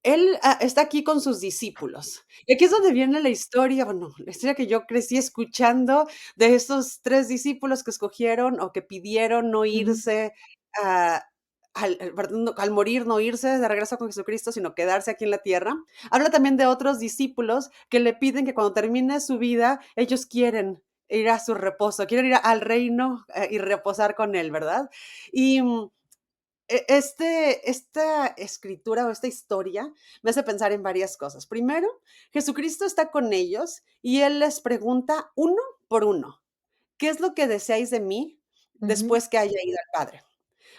B: él está aquí con sus discípulos. Y aquí es donde viene la historia, bueno, la historia que yo crecí escuchando de estos 3 discípulos que escogieron o que pidieron no
A: Ujú.
B: irse a perdón, al morir, no irse de regreso con Jesucristo, sino quedarse aquí en la tierra. Habla también de otros discípulos que le piden que cuando termine su vida, ellos quieren ir a su reposo, quieren ir al reino, y reposar con él, ¿verdad? Y, esta escritura o esta historia me hace pensar en varias cosas. Primero, Jesucristo está con ellos y Él les pregunta uno por uno, ¿qué es lo que deseáis de mí
A: Ujú.
B: después que haya ido al Padre?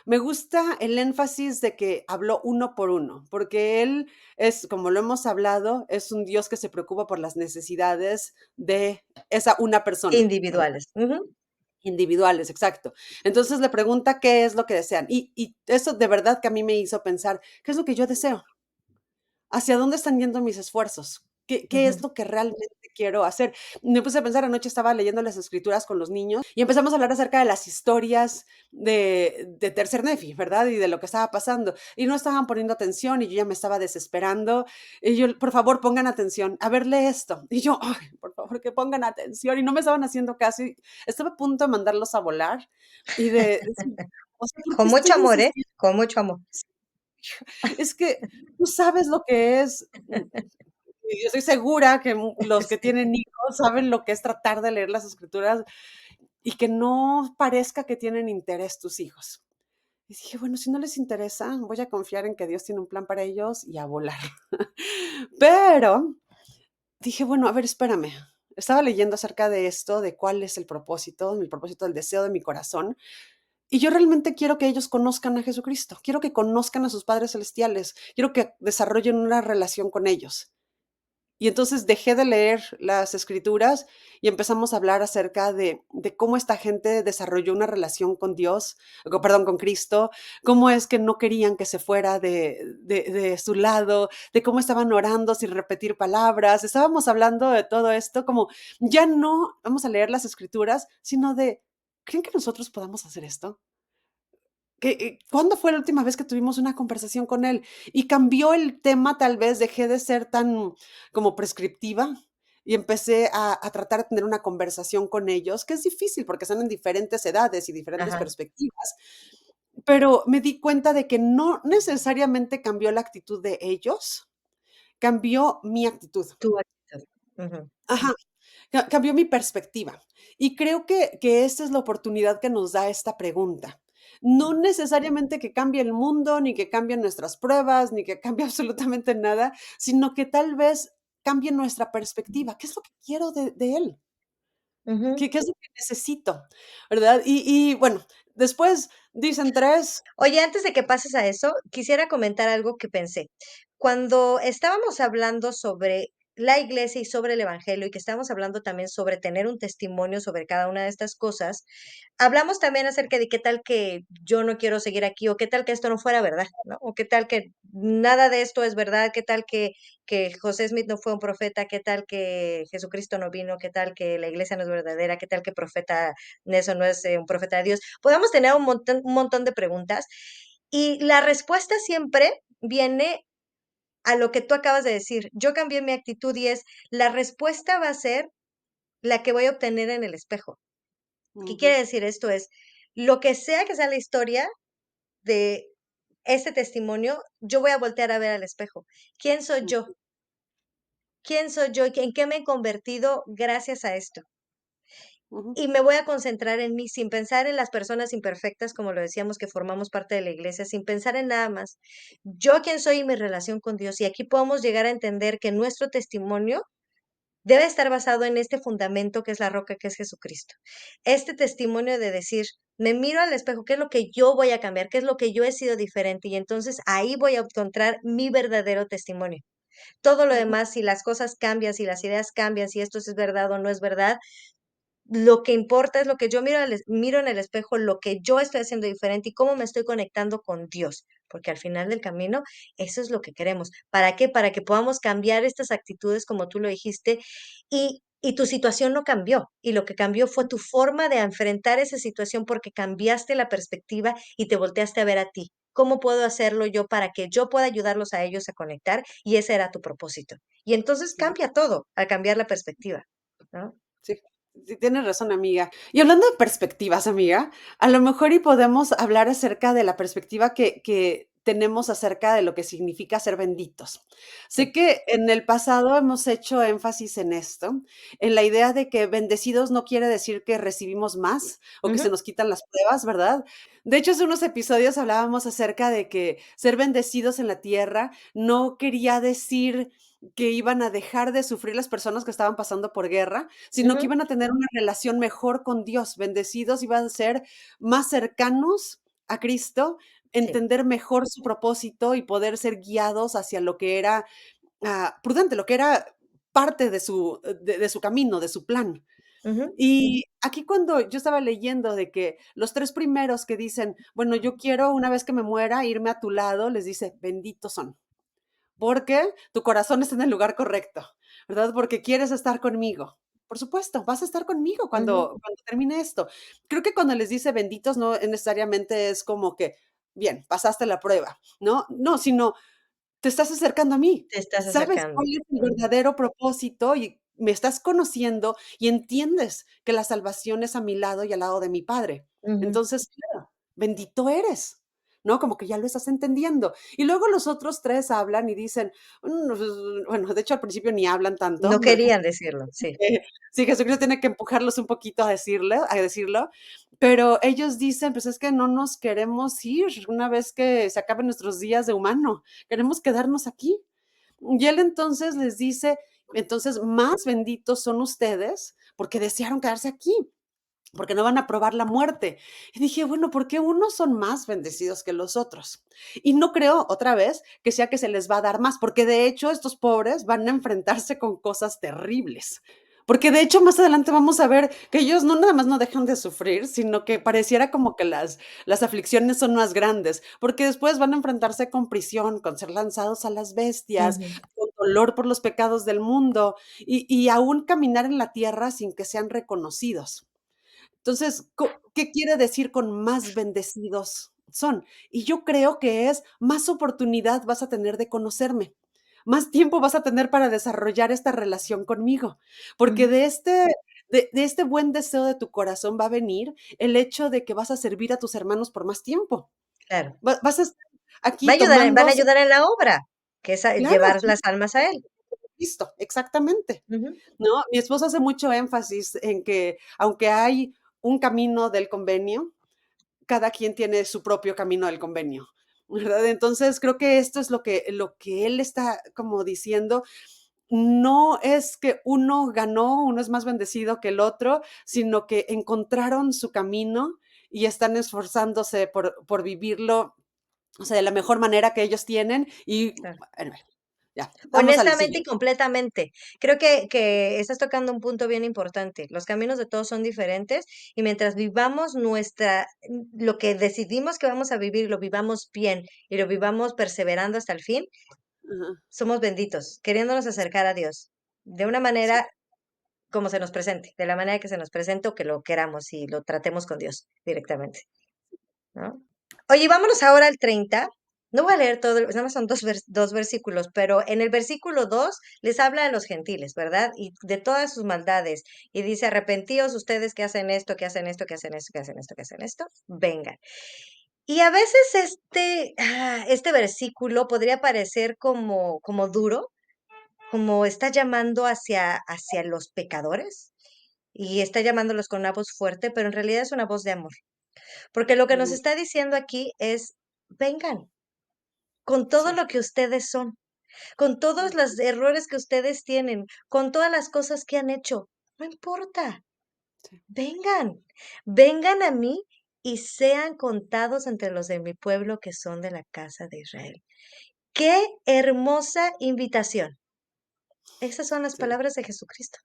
B: Me gusta el énfasis de que habló uno por uno, porque Él es, como lo hemos hablado, es un Dios que se preocupa por las necesidades de esa una persona, ¿verdad?
A: Individuales. Ujú,
B: Individuales, exacto. Entonces le pregunta qué es lo que desean. Y eso de verdad que a mí me hizo pensar, ¿qué es lo que yo deseo? ¿Hacia dónde están yendo mis esfuerzos? ¿Qué es
A: ujú.
B: lo que realmente quiero hacer? Me puse a pensar, anoche estaba leyendo las escrituras con los niños y empezamos a hablar acerca de las historias de Tercer Nefi, ¿verdad? Y de lo que estaba pasando. Y no estaban poniendo atención y yo ya me estaba desesperando. Y yo, por favor, pongan atención. A ver, lee esto. Y yo, ay, por favor, que pongan atención. Y no me estaban haciendo caso. Y estaba a punto de mandarlos a volar y de decir, o sea, ¿por
A: Con
B: qué
A: mucho
B: estoy
A: amor, ¿eh?
B: insistiendo?
A: Con mucho amor.
B: Es que tú sabes lo que es, y yo estoy segura que los que
A: Sí.
B: tienen hijos saben lo que es tratar de leer las escrituras y que no parezca que tienen interés tus hijos. Y dije, bueno, si no les interesa, voy a confiar en que Dios tiene un plan para ellos y a volar. Pero dije, bueno, a ver, espérame. Estaba leyendo acerca de esto, de cuál es el propósito del deseo de mi corazón. Y yo realmente quiero que ellos conozcan a Jesucristo. Quiero que conozcan a sus padres celestiales. Quiero que desarrollen una relación con ellos. Y entonces dejé de leer las escrituras y empezamos a hablar acerca de cómo esta gente desarrolló una relación con Dios, perdón, con Cristo, cómo es que no querían que se fuera de su lado, de cómo estaban orando sin repetir palabras. Estábamos hablando de todo esto, como ya no vamos a leer las escrituras, sino de, ¿creen que nosotros podamos hacer esto? ¿Cuándo fue la última vez que tuvimos una conversación con él? Y cambió el tema, tal vez dejé de ser tan como prescriptiva y empecé a tratar de tener una conversación con ellos, que es difícil porque están en diferentes edades y diferentes
A: Ajá.
B: perspectivas, pero me di cuenta de que no necesariamente cambió la actitud de ellos, cambió mi actitud.
A: Tu actitud. Ujú,
B: Ajá. Cambió mi perspectiva. Y creo que esta es la oportunidad que nos da esta pregunta. No necesariamente que cambie el mundo, ni que cambien nuestras pruebas, ni que cambie absolutamente nada, sino que tal vez cambie nuestra perspectiva. ¿Qué es lo que quiero de él?
A: ujú.
B: ¿Qué es lo que necesito? ¿Verdad? Y bueno, después dicen 3.
A: Oye, antes de que pases a eso, quisiera comentar algo que pensé. Cuando estábamos hablando sobre la iglesia y sobre el evangelio, y que estábamos hablando también sobre tener un testimonio sobre cada una de estas cosas, hablamos también acerca de qué tal que yo no quiero seguir aquí, o qué tal que esto no fuera verdad, ¿no? O qué tal que nada de esto es verdad, qué tal que José Smith no fue un profeta, qué tal que Jesucristo no vino, qué tal que la iglesia no es verdadera, qué tal que profeta Nelson no es un profeta de Dios. Podemos tener un montón de preguntas y la respuesta siempre viene a lo que tú acabas de decir. Yo cambié mi actitud y es, la respuesta va a ser la que voy a obtener en el espejo. ¿Qué
B: Ujú,
A: quiere decir esto? Es, lo que sea la historia de este testimonio, yo voy a voltear a ver al espejo. ¿Quién soy yo?
B: ujú,
A: ¿Quién soy yo? ¿En qué me he convertido gracias a esto?
B: ujú,
A: Y me voy a concentrar en mí, sin pensar en las personas imperfectas, como lo decíamos, que formamos parte de la iglesia, sin pensar en nada más. Yo quién soy y mi relación con Dios. Y aquí podemos llegar a entender que nuestro testimonio debe estar basado en este fundamento que es la roca, que es Jesucristo. Este testimonio de decir, me miro al espejo, ¿qué es lo que yo voy a cambiar? ¿Qué es lo que yo he sido diferente? Y entonces ahí voy a encontrar mi verdadero testimonio. Todo lo
B: ujú,
A: demás, si las cosas cambian, si las ideas cambian, si esto es verdad o no es verdad, lo que importa es lo que yo miro en el espejo, lo que yo estoy haciendo diferente y cómo me estoy conectando con Dios, porque al final del camino eso es lo que queremos. ¿Para qué? Para que podamos cambiar estas actitudes, como tú lo dijiste, y tu situación no cambió, y lo que cambió fue tu forma de enfrentar esa situación porque cambiaste la perspectiva y te volteaste a ver a ti ¿cómo puedo hacerlo yo para que yo pueda ayudarlos a ellos a conectar? Y ese era tu propósito. Y entonces
B: Ujú.
A: cambia todo al cambiar la perspectiva, ¿no?
B: Sí, sí, tienes razón, amiga. Y hablando de perspectivas, amiga, a lo mejor y podemos hablar acerca de la perspectiva que tenemos acerca de lo que significa ser benditos.
A: Sí.
B: Sé que en el pasado hemos hecho énfasis en esto, en la idea de que bendecidos no quiere decir que recibimos más o que se
A: Ujú,
B: nos quitan las pruebas, ¿verdad? De hecho, hace unos episodios hablábamos acerca de que ser bendecidos en la tierra no quería decir que iban a dejar de sufrir las personas que estaban pasando por guerra, sino que
A: ujú,
B: iban a tener una relación mejor con Dios. Bendecidos iban a ser más cercanos a Cristo,
A: sí.
B: entender mejor su propósito y poder ser guiados hacia lo que era prudente, lo que era parte de su camino, de su plan.
A: Ujú,
B: Y aquí cuando yo estaba leyendo de que los 3 primeros que dicen: "Bueno, yo quiero una vez que me muera irme a tu lado", les dice: "Benditos son". Porque tu corazón está en el lugar correcto, ¿verdad? Porque quieres estar conmigo. Por supuesto, vas a estar conmigo
A: ujú.
B: cuando termine esto. Creo que cuando les dice benditos no necesariamente es como que, bien, pasaste la prueba, ¿no? No, sino te estás acercando a mí.
A: Te estás
B: Sabes
A: acercando.
B: cuál es el
A: Ujú,
B: verdadero propósito y me estás conociendo y entiendes que la salvación es a mi lado y al lado de mi Padre.
A: ujú.
B: Entonces, claro, bendito eres, ¿no? Como que ya lo estás entendiendo. Y luego los otros 3 hablan y dicen, pues, bueno, de hecho, al principio ni hablan tanto,
A: No
B: porque
A: querían decirlo, sí.
B: sí, Jesucristo tiene que empujarlos un poquito a decirlo, pero ellos dicen, pues es que no nos queremos ir una vez que se acaben nuestros días de humano, queremos quedarnos aquí. Y él entonces les dice, entonces más benditos son ustedes porque desearon quedarse aquí, porque no van a probar la muerte. Y dije, bueno, ¿por qué unos son más bendecidos que los otros? Y no creo, otra vez, que sea que se les va a dar más, porque de hecho estos pobres van a enfrentarse con cosas terribles. Porque de hecho más adelante vamos a ver que ellos no nada más no dejan de sufrir, sino que pareciera como que las aflicciones son más grandes, porque después van a enfrentarse con prisión, con ser lanzados a las bestias,
A: Ujú,
B: con dolor por los pecados del mundo y aún caminar en la tierra sin que sean reconocidos. Entonces, ¿qué quiere decir con más bendecidos son? Y yo creo que es más oportunidad vas a tener de conocerme, más tiempo vas a tener para desarrollar esta relación conmigo, porque
A: ujú.
B: de este buen deseo de tu corazón va a venir el hecho de que vas a servir a tus hermanos por más tiempo.
A: Claro.
B: Vas a estar
A: Va
B: aquí
A: a ayudar en van
B: tomando,
A: a ayudar en la obra, que es a
B: claro,
A: llevar las almas a él.
B: listo, exactamente.
A: Ujú,
B: ¿No? Mi esposo hace mucho énfasis en que aunque hay un camino del convenio, cada quien tiene su propio camino del convenio, ¿verdad? Entonces, creo que esto es lo que él está como diciendo. No es que uno ganó, uno es más bendecido que el otro, sino que encontraron su camino y están esforzándose por vivirlo, o sea, de la mejor manera que ellos tienen y,
A: claro.
B: bueno, ya, vamos al
A: Honestamente y
B: siguiente.
A: completamente. Creo que estás tocando un punto bien importante. Los caminos de todos son diferentes y mientras vivamos lo que decidimos que vamos a vivir, lo vivamos bien y lo vivamos perseverando hasta el fin,
B: Ajá,
A: somos benditos, queriéndonos acercar a Dios de una
B: sí,
A: manera como se nos presente, de la manera que se nos presente o que lo queramos y lo tratemos con Dios directamente, ¿no? Oye, vámonos ahora al 30. No voy a leer todo, nada más son dos versículos, pero en el versículo 2 les habla de los gentiles, ¿verdad? Y de todas sus maldades. Y dice, arrepentíos ustedes que hacen esto, que hacen esto, que hacen esto, que hacen esto, que hacen esto, vengan. Y a veces este versículo podría parecer como duro, como está llamando hacia los pecadores y está llamándolos con una voz fuerte, pero en realidad es una voz de amor. Porque lo que nos
B: ujú,
A: está diciendo aquí es, vengan con todo
B: sí,
A: lo que ustedes son, con todos
B: ujú,
A: los errores que ustedes tienen, con todas las cosas que han hecho. No importa,
B: sí,
A: vengan, vengan a mí y sean contados entre los de mi pueblo que son de la casa de Israel. Qué hermosa invitación. Esas son las
B: sí.
A: palabras de Jesucristo.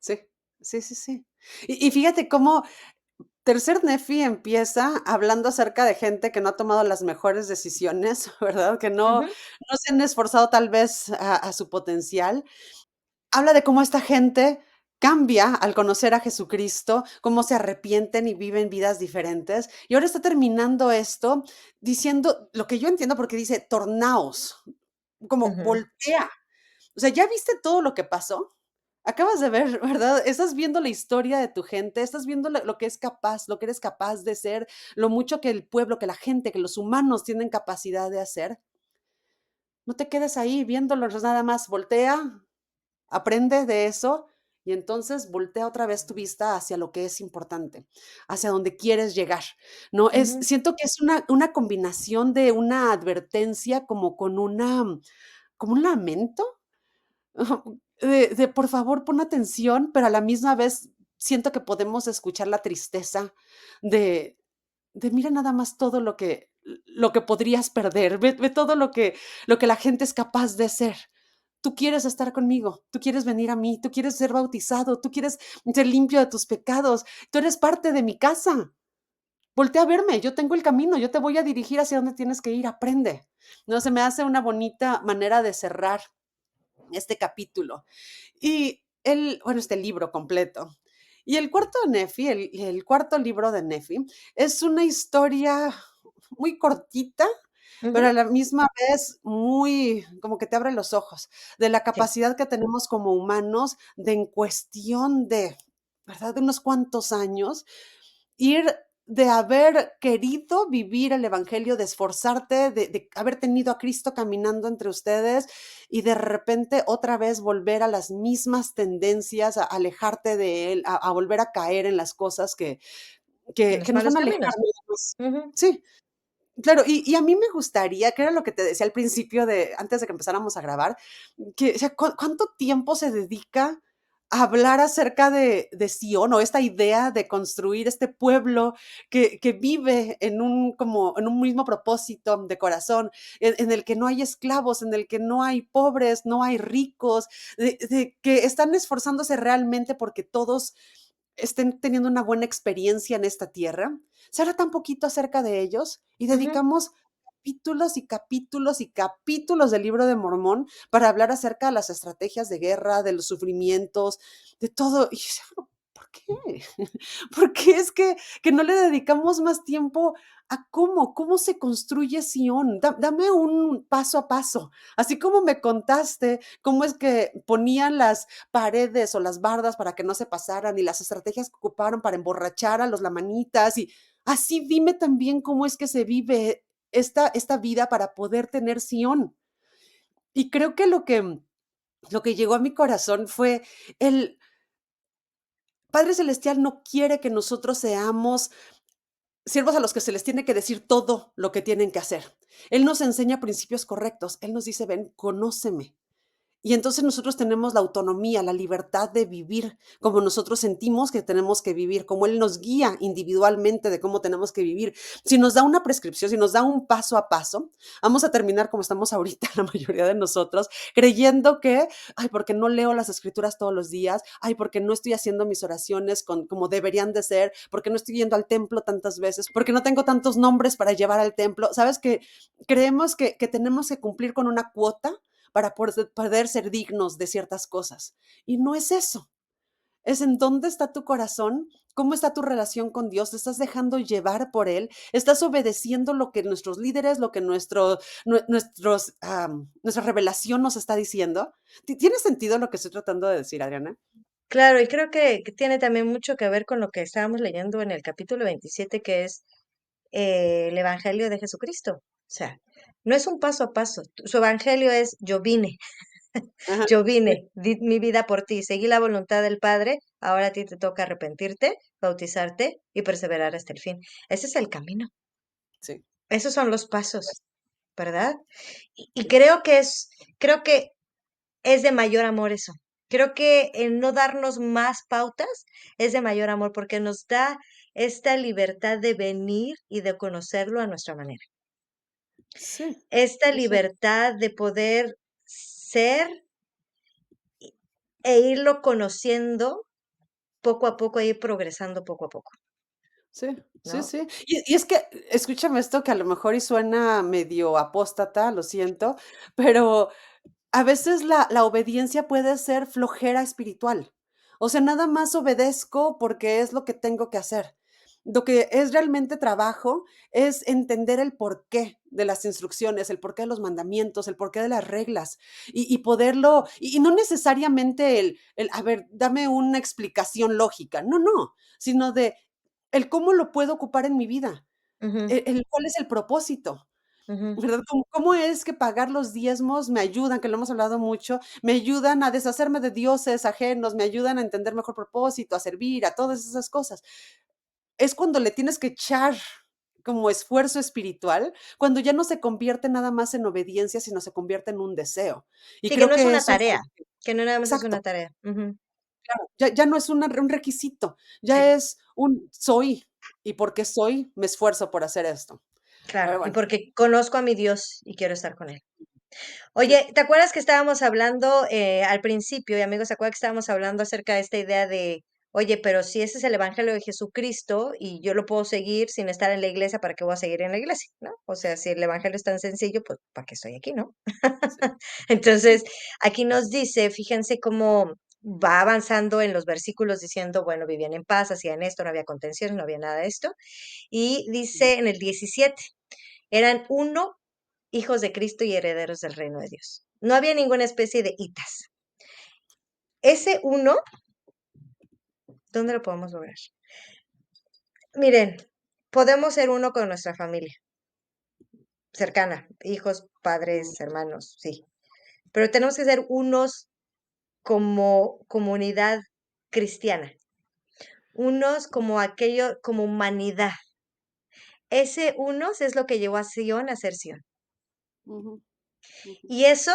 B: Sí, sí, sí, sí. Y fíjate cómo Tercer Nefi empieza hablando acerca de gente que no ha tomado las mejores decisiones, ¿verdad? Que
A: Ujú,
B: no se han esforzado tal vez a su potencial. Habla de cómo esta gente cambia al conocer a Jesucristo, cómo se arrepienten y viven vidas diferentes. Y ahora está terminando esto diciendo lo que yo entiendo porque dice, tornaos, como
A: Ujú,
B: voltea. O sea, ¿ya viste todo lo que pasó? Acabas de ver, ¿verdad? Estás viendo la historia de tu gente, estás viendo lo que es capaz, lo que eres capaz de ser, lo mucho que el pueblo, que la gente, que los humanos tienen capacidad de hacer. No te quedes ahí viéndolo nada más, voltea, aprende de eso y entonces voltea otra vez tu vista hacia lo que es importante, hacia donde quieres llegar, ¿no?
A: ujú,
B: Siento que es una combinación de una advertencia como con como un lamento, de por favor pon atención, pero a la misma vez siento que podemos escuchar la tristeza de, mira nada más todo lo que podrías perder, ve todo lo que la gente es capaz de ser. Tú quieres estar conmigo, tú quieres venir a mí, tú quieres ser bautizado, tú quieres ser limpio de tus pecados, tú eres parte de mi casa. Voltea a verme, yo tengo el camino, yo te voy a dirigir hacia donde tienes que ir, aprende. No, se me hace una bonita manera de cerrar este capítulo. Y bueno, este libro completo. Y el cuarto de Nefi, el cuarto libro de Nefi, es una historia muy cortita, pero a
A: ujú.
B: la misma vez muy, como que te abre los ojos, de la
A: Sí,
B: capacidad que tenemos como humanos de en cuestión de, ¿verdad? De unos cuantos años, ir de haber querido vivir el evangelio, de esforzarte, de haber tenido a Cristo caminando entre ustedes y de repente otra vez volver a las mismas tendencias, a alejarte de él, a volver a caer en las cosas
A: en
B: que
A: los
B: nos
A: malos
B: van a alejar
A: caminos.
B: nada más.
A: Ujú,
B: Sí, claro, y a mí me gustaría, que era lo que te decía al principio de antes de que empezáramos a grabar, que, o sea, ¿cuánto tiempo se dedica a hablar acerca de Sion, o esta idea de construir este pueblo que vive en como en un mismo propósito de corazón, en el que no hay esclavos, en el que no hay pobres, no hay ricos, de que están esforzándose realmente porque todos estén teniendo una buena experiencia en esta tierra? Se habla tan poquito acerca de ellos y
A: ujú.
B: dedicamos capítulos y capítulos y capítulos del libro de Mormón para hablar acerca de las estrategias de guerra, de los sufrimientos, de todo. Y yo decía, "Bueno, ¿por qué? ¿Por qué es que no le dedicamos más tiempo a cómo se construye Sion? Dame un paso a paso. Así como me contaste cómo es que ponían las paredes o las bardas para que no se pasaran y las estrategias que ocuparon para emborrachar a los lamanitas y así dime también cómo es que se vive esta vida para poder tener Sion. Y creo que lo que llegó a mi corazón fue el Padre Celestial no quiere que nosotros seamos siervos a los que se les tiene que decir todo lo que tienen que hacer. Él nos enseña principios correctos. Él nos dice, ven, conóceme. Y entonces nosotros tenemos la autonomía, la libertad de vivir como nosotros sentimos que tenemos que vivir, como Él nos guía individualmente de cómo tenemos que vivir. Si nos da una prescripción, si nos da un paso a paso, vamos a terminar como estamos ahorita la mayoría de nosotros, creyendo que, ay, porque no leo las escrituras todos los días, ay, porque no estoy haciendo mis oraciones como deberían de ser, porque no estoy yendo al templo tantas veces, porque no tengo tantos nombres para llevar al templo. ¿Sabes? Que creemos que tenemos que cumplir con una cuota para poder ser dignos de ciertas cosas. Y no es eso. Es en dónde está tu corazón, cómo está tu relación con Dios, te estás dejando llevar por Él, estás obedeciendo lo que nuestros líderes, lo que nuestra revelación nos está diciendo. ¿Tiene sentido lo que estoy tratando de decir, Adriana?
A: Claro, y creo que tiene también mucho que ver con lo que estábamos leyendo en el capítulo 27, que es el Evangelio de Jesucristo. O sea, no es un paso a paso. Su Evangelio es
B: Ajá,
A: yo
B: sí,
A: vine, di mi vida por ti, seguí la voluntad del Padre, ahora a ti te toca arrepentirte, bautizarte y perseverar hasta el fin. Ese es el camino.
B: sí,
A: Esos son los pasos, ¿verdad? Y
B: sí,
A: creo que es de mayor amor eso. Creo que el no darnos más pautas es de mayor amor porque nos da esta libertad de venir y de conocerlo a nuestra manera.
B: sí,
A: Esta
B: sí, sí,
A: libertad de poder ser e irlo conociendo poco a poco, e ir progresando poco a poco,
B: sí, sí,
A: ¿no?
B: sí. Y es que, escúchame esto que a lo mejor y suena medio apóstata, lo siento, pero a veces la obediencia puede ser flojera espiritual. O sea, nada más obedezco porque es lo que tengo que hacer. Lo que es realmente trabajo es entender el porqué de las instrucciones, el porqué de los mandamientos, el porqué de las reglas y poderlo, y no necesariamente a ver, dame una explicación lógica, no, sino de el cómo lo puedo ocupar en mi vida,
A: Ujú,
B: cuál es el propósito.
A: ujú.
B: ¿Verdad? ¿Cómo es que pagar los diezmos me ayudan, que lo hemos hablado mucho, me ayudan a deshacerme de dioses ajenos, me ayudan a entender mejor propósito, a servir, a todas esas cosas? Es cuando le tienes que echar como esfuerzo espiritual, cuando ya no se convierte nada más en obediencia, sino se convierte en un deseo. Y
A: Sí, que
B: creo
A: no es
B: que
A: una
B: eso es
A: tarea,
B: algo que
A: que no nada más es una
B: exacto,
A: tarea. Ujú,
B: claro, ya no es un requisito,
A: sí,
B: ya es un soy, y porque soy, me esfuerzo por hacer esto.
A: claro,
B: Pero
A: y
B: bueno,
A: porque conozco a mi Dios y quiero estar con él.
B: sí.
A: Oye, ¿te acuerdas que estábamos hablando al principio, y amigos, ¿se acuerdan que estábamos hablando acerca de esta idea de, oye, pero si ese es el Evangelio de Jesucristo y yo lo puedo seguir sin estar en la iglesia, ¿para qué voy a seguir en la iglesia? ¿No? O sea, si el Evangelio es tan sencillo, pues ¿para qué estoy aquí, no?
B: Sí, sí,
A: Entonces, aquí nos dice, fíjense cómo va avanzando en los versículos diciendo, bueno, vivían en paz, hacían esto, no había contención, no había nada de esto. Y
B: ujú,
A: dice en el 17, eran uno, hijos de Cristo y herederos del reino de Dios. No había ninguna especie de hitas. Ese uno, ¿dónde lo podemos lograr? Miren, podemos ser uno con nuestra familia cercana, hijos,
B: mm,
A: padres, hermanos, sí. Pero tenemos que ser unos como comunidad cristiana, unos como aquello, como humanidad. Ese unos es lo que llevó a Sion a ser Sion.
B: ujú, ujú,
A: Y eso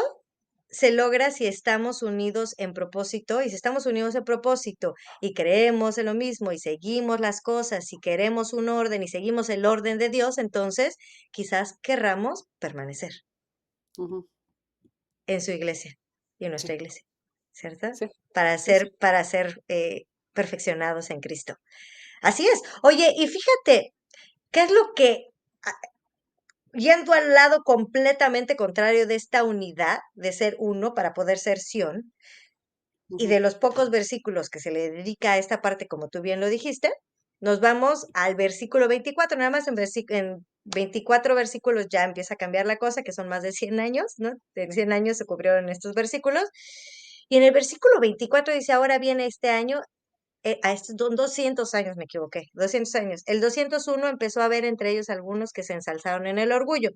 A: se logra si estamos unidos en propósito, y si estamos unidos en propósito y creemos en lo mismo y seguimos las cosas, si queremos un orden y seguimos el orden de Dios, entonces quizás querramos permanecer
B: ujú.
A: en su iglesia y en
B: Sí,
A: nuestra iglesia, ¿cierto?
B: sí,
A: Para
B: sí, sí.
A: ser perfeccionados en Cristo. Así es. Oye, y fíjate, ¿qué es lo que, yendo al lado completamente contrario de esta unidad de ser uno para poder ser Sión, y
B: Ujú,
A: de los pocos versículos que se le dedica a esta parte, como tú bien lo dijiste, nos vamos al versículo 24, nada más en 24 versículos ya empieza a cambiar la cosa, que son más de 100 años, ¿no? En 100 años se cubrieron estos versículos. Y en el versículo 24 dice, ahora viene este año, a estos 200 años, me equivoqué, 200 años. El 201 empezó a haber entre ellos algunos que se ensalzaron en el orgullo.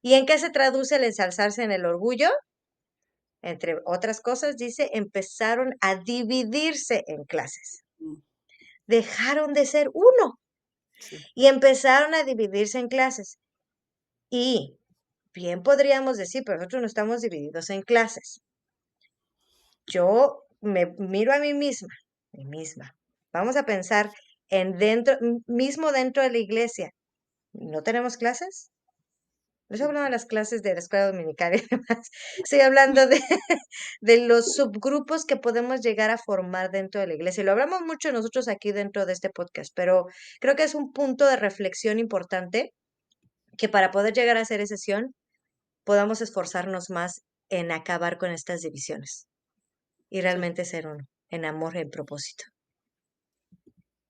A: ¿Y en qué se traduce el ensalzarse en el orgullo? Entre otras cosas, dice, empezaron a dividirse en clases.
B: mm,
A: Dejaron de ser uno
B: sí,
A: y empezaron a dividirse en clases. Y bien podríamos decir, pero nosotros no estamos divididos en clases. Yo me miro a mí misma. Vamos a pensar en dentro, mismo dentro de la iglesia. ¿No tenemos clases? No estoy hablando de las clases de la escuela dominical y demás. Estoy hablando de los subgrupos que podemos llegar a formar dentro de la iglesia. Y lo hablamos mucho nosotros aquí dentro de este podcast, pero creo que es un punto de reflexión importante que para poder llegar a hacer sesión podamos esforzarnos más en acabar con estas divisiones y
B: sí.
A: realmente ser uno, en amor, en propósito.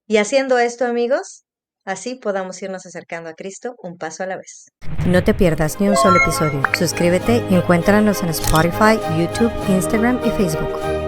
A: Y haciendo esto, amigos, así podamos irnos acercando a Cristo un paso a la vez.
C: No te pierdas ni un solo episodio. Suscríbete y encuéntranos en Spotify, YouTube, Instagram y Facebook.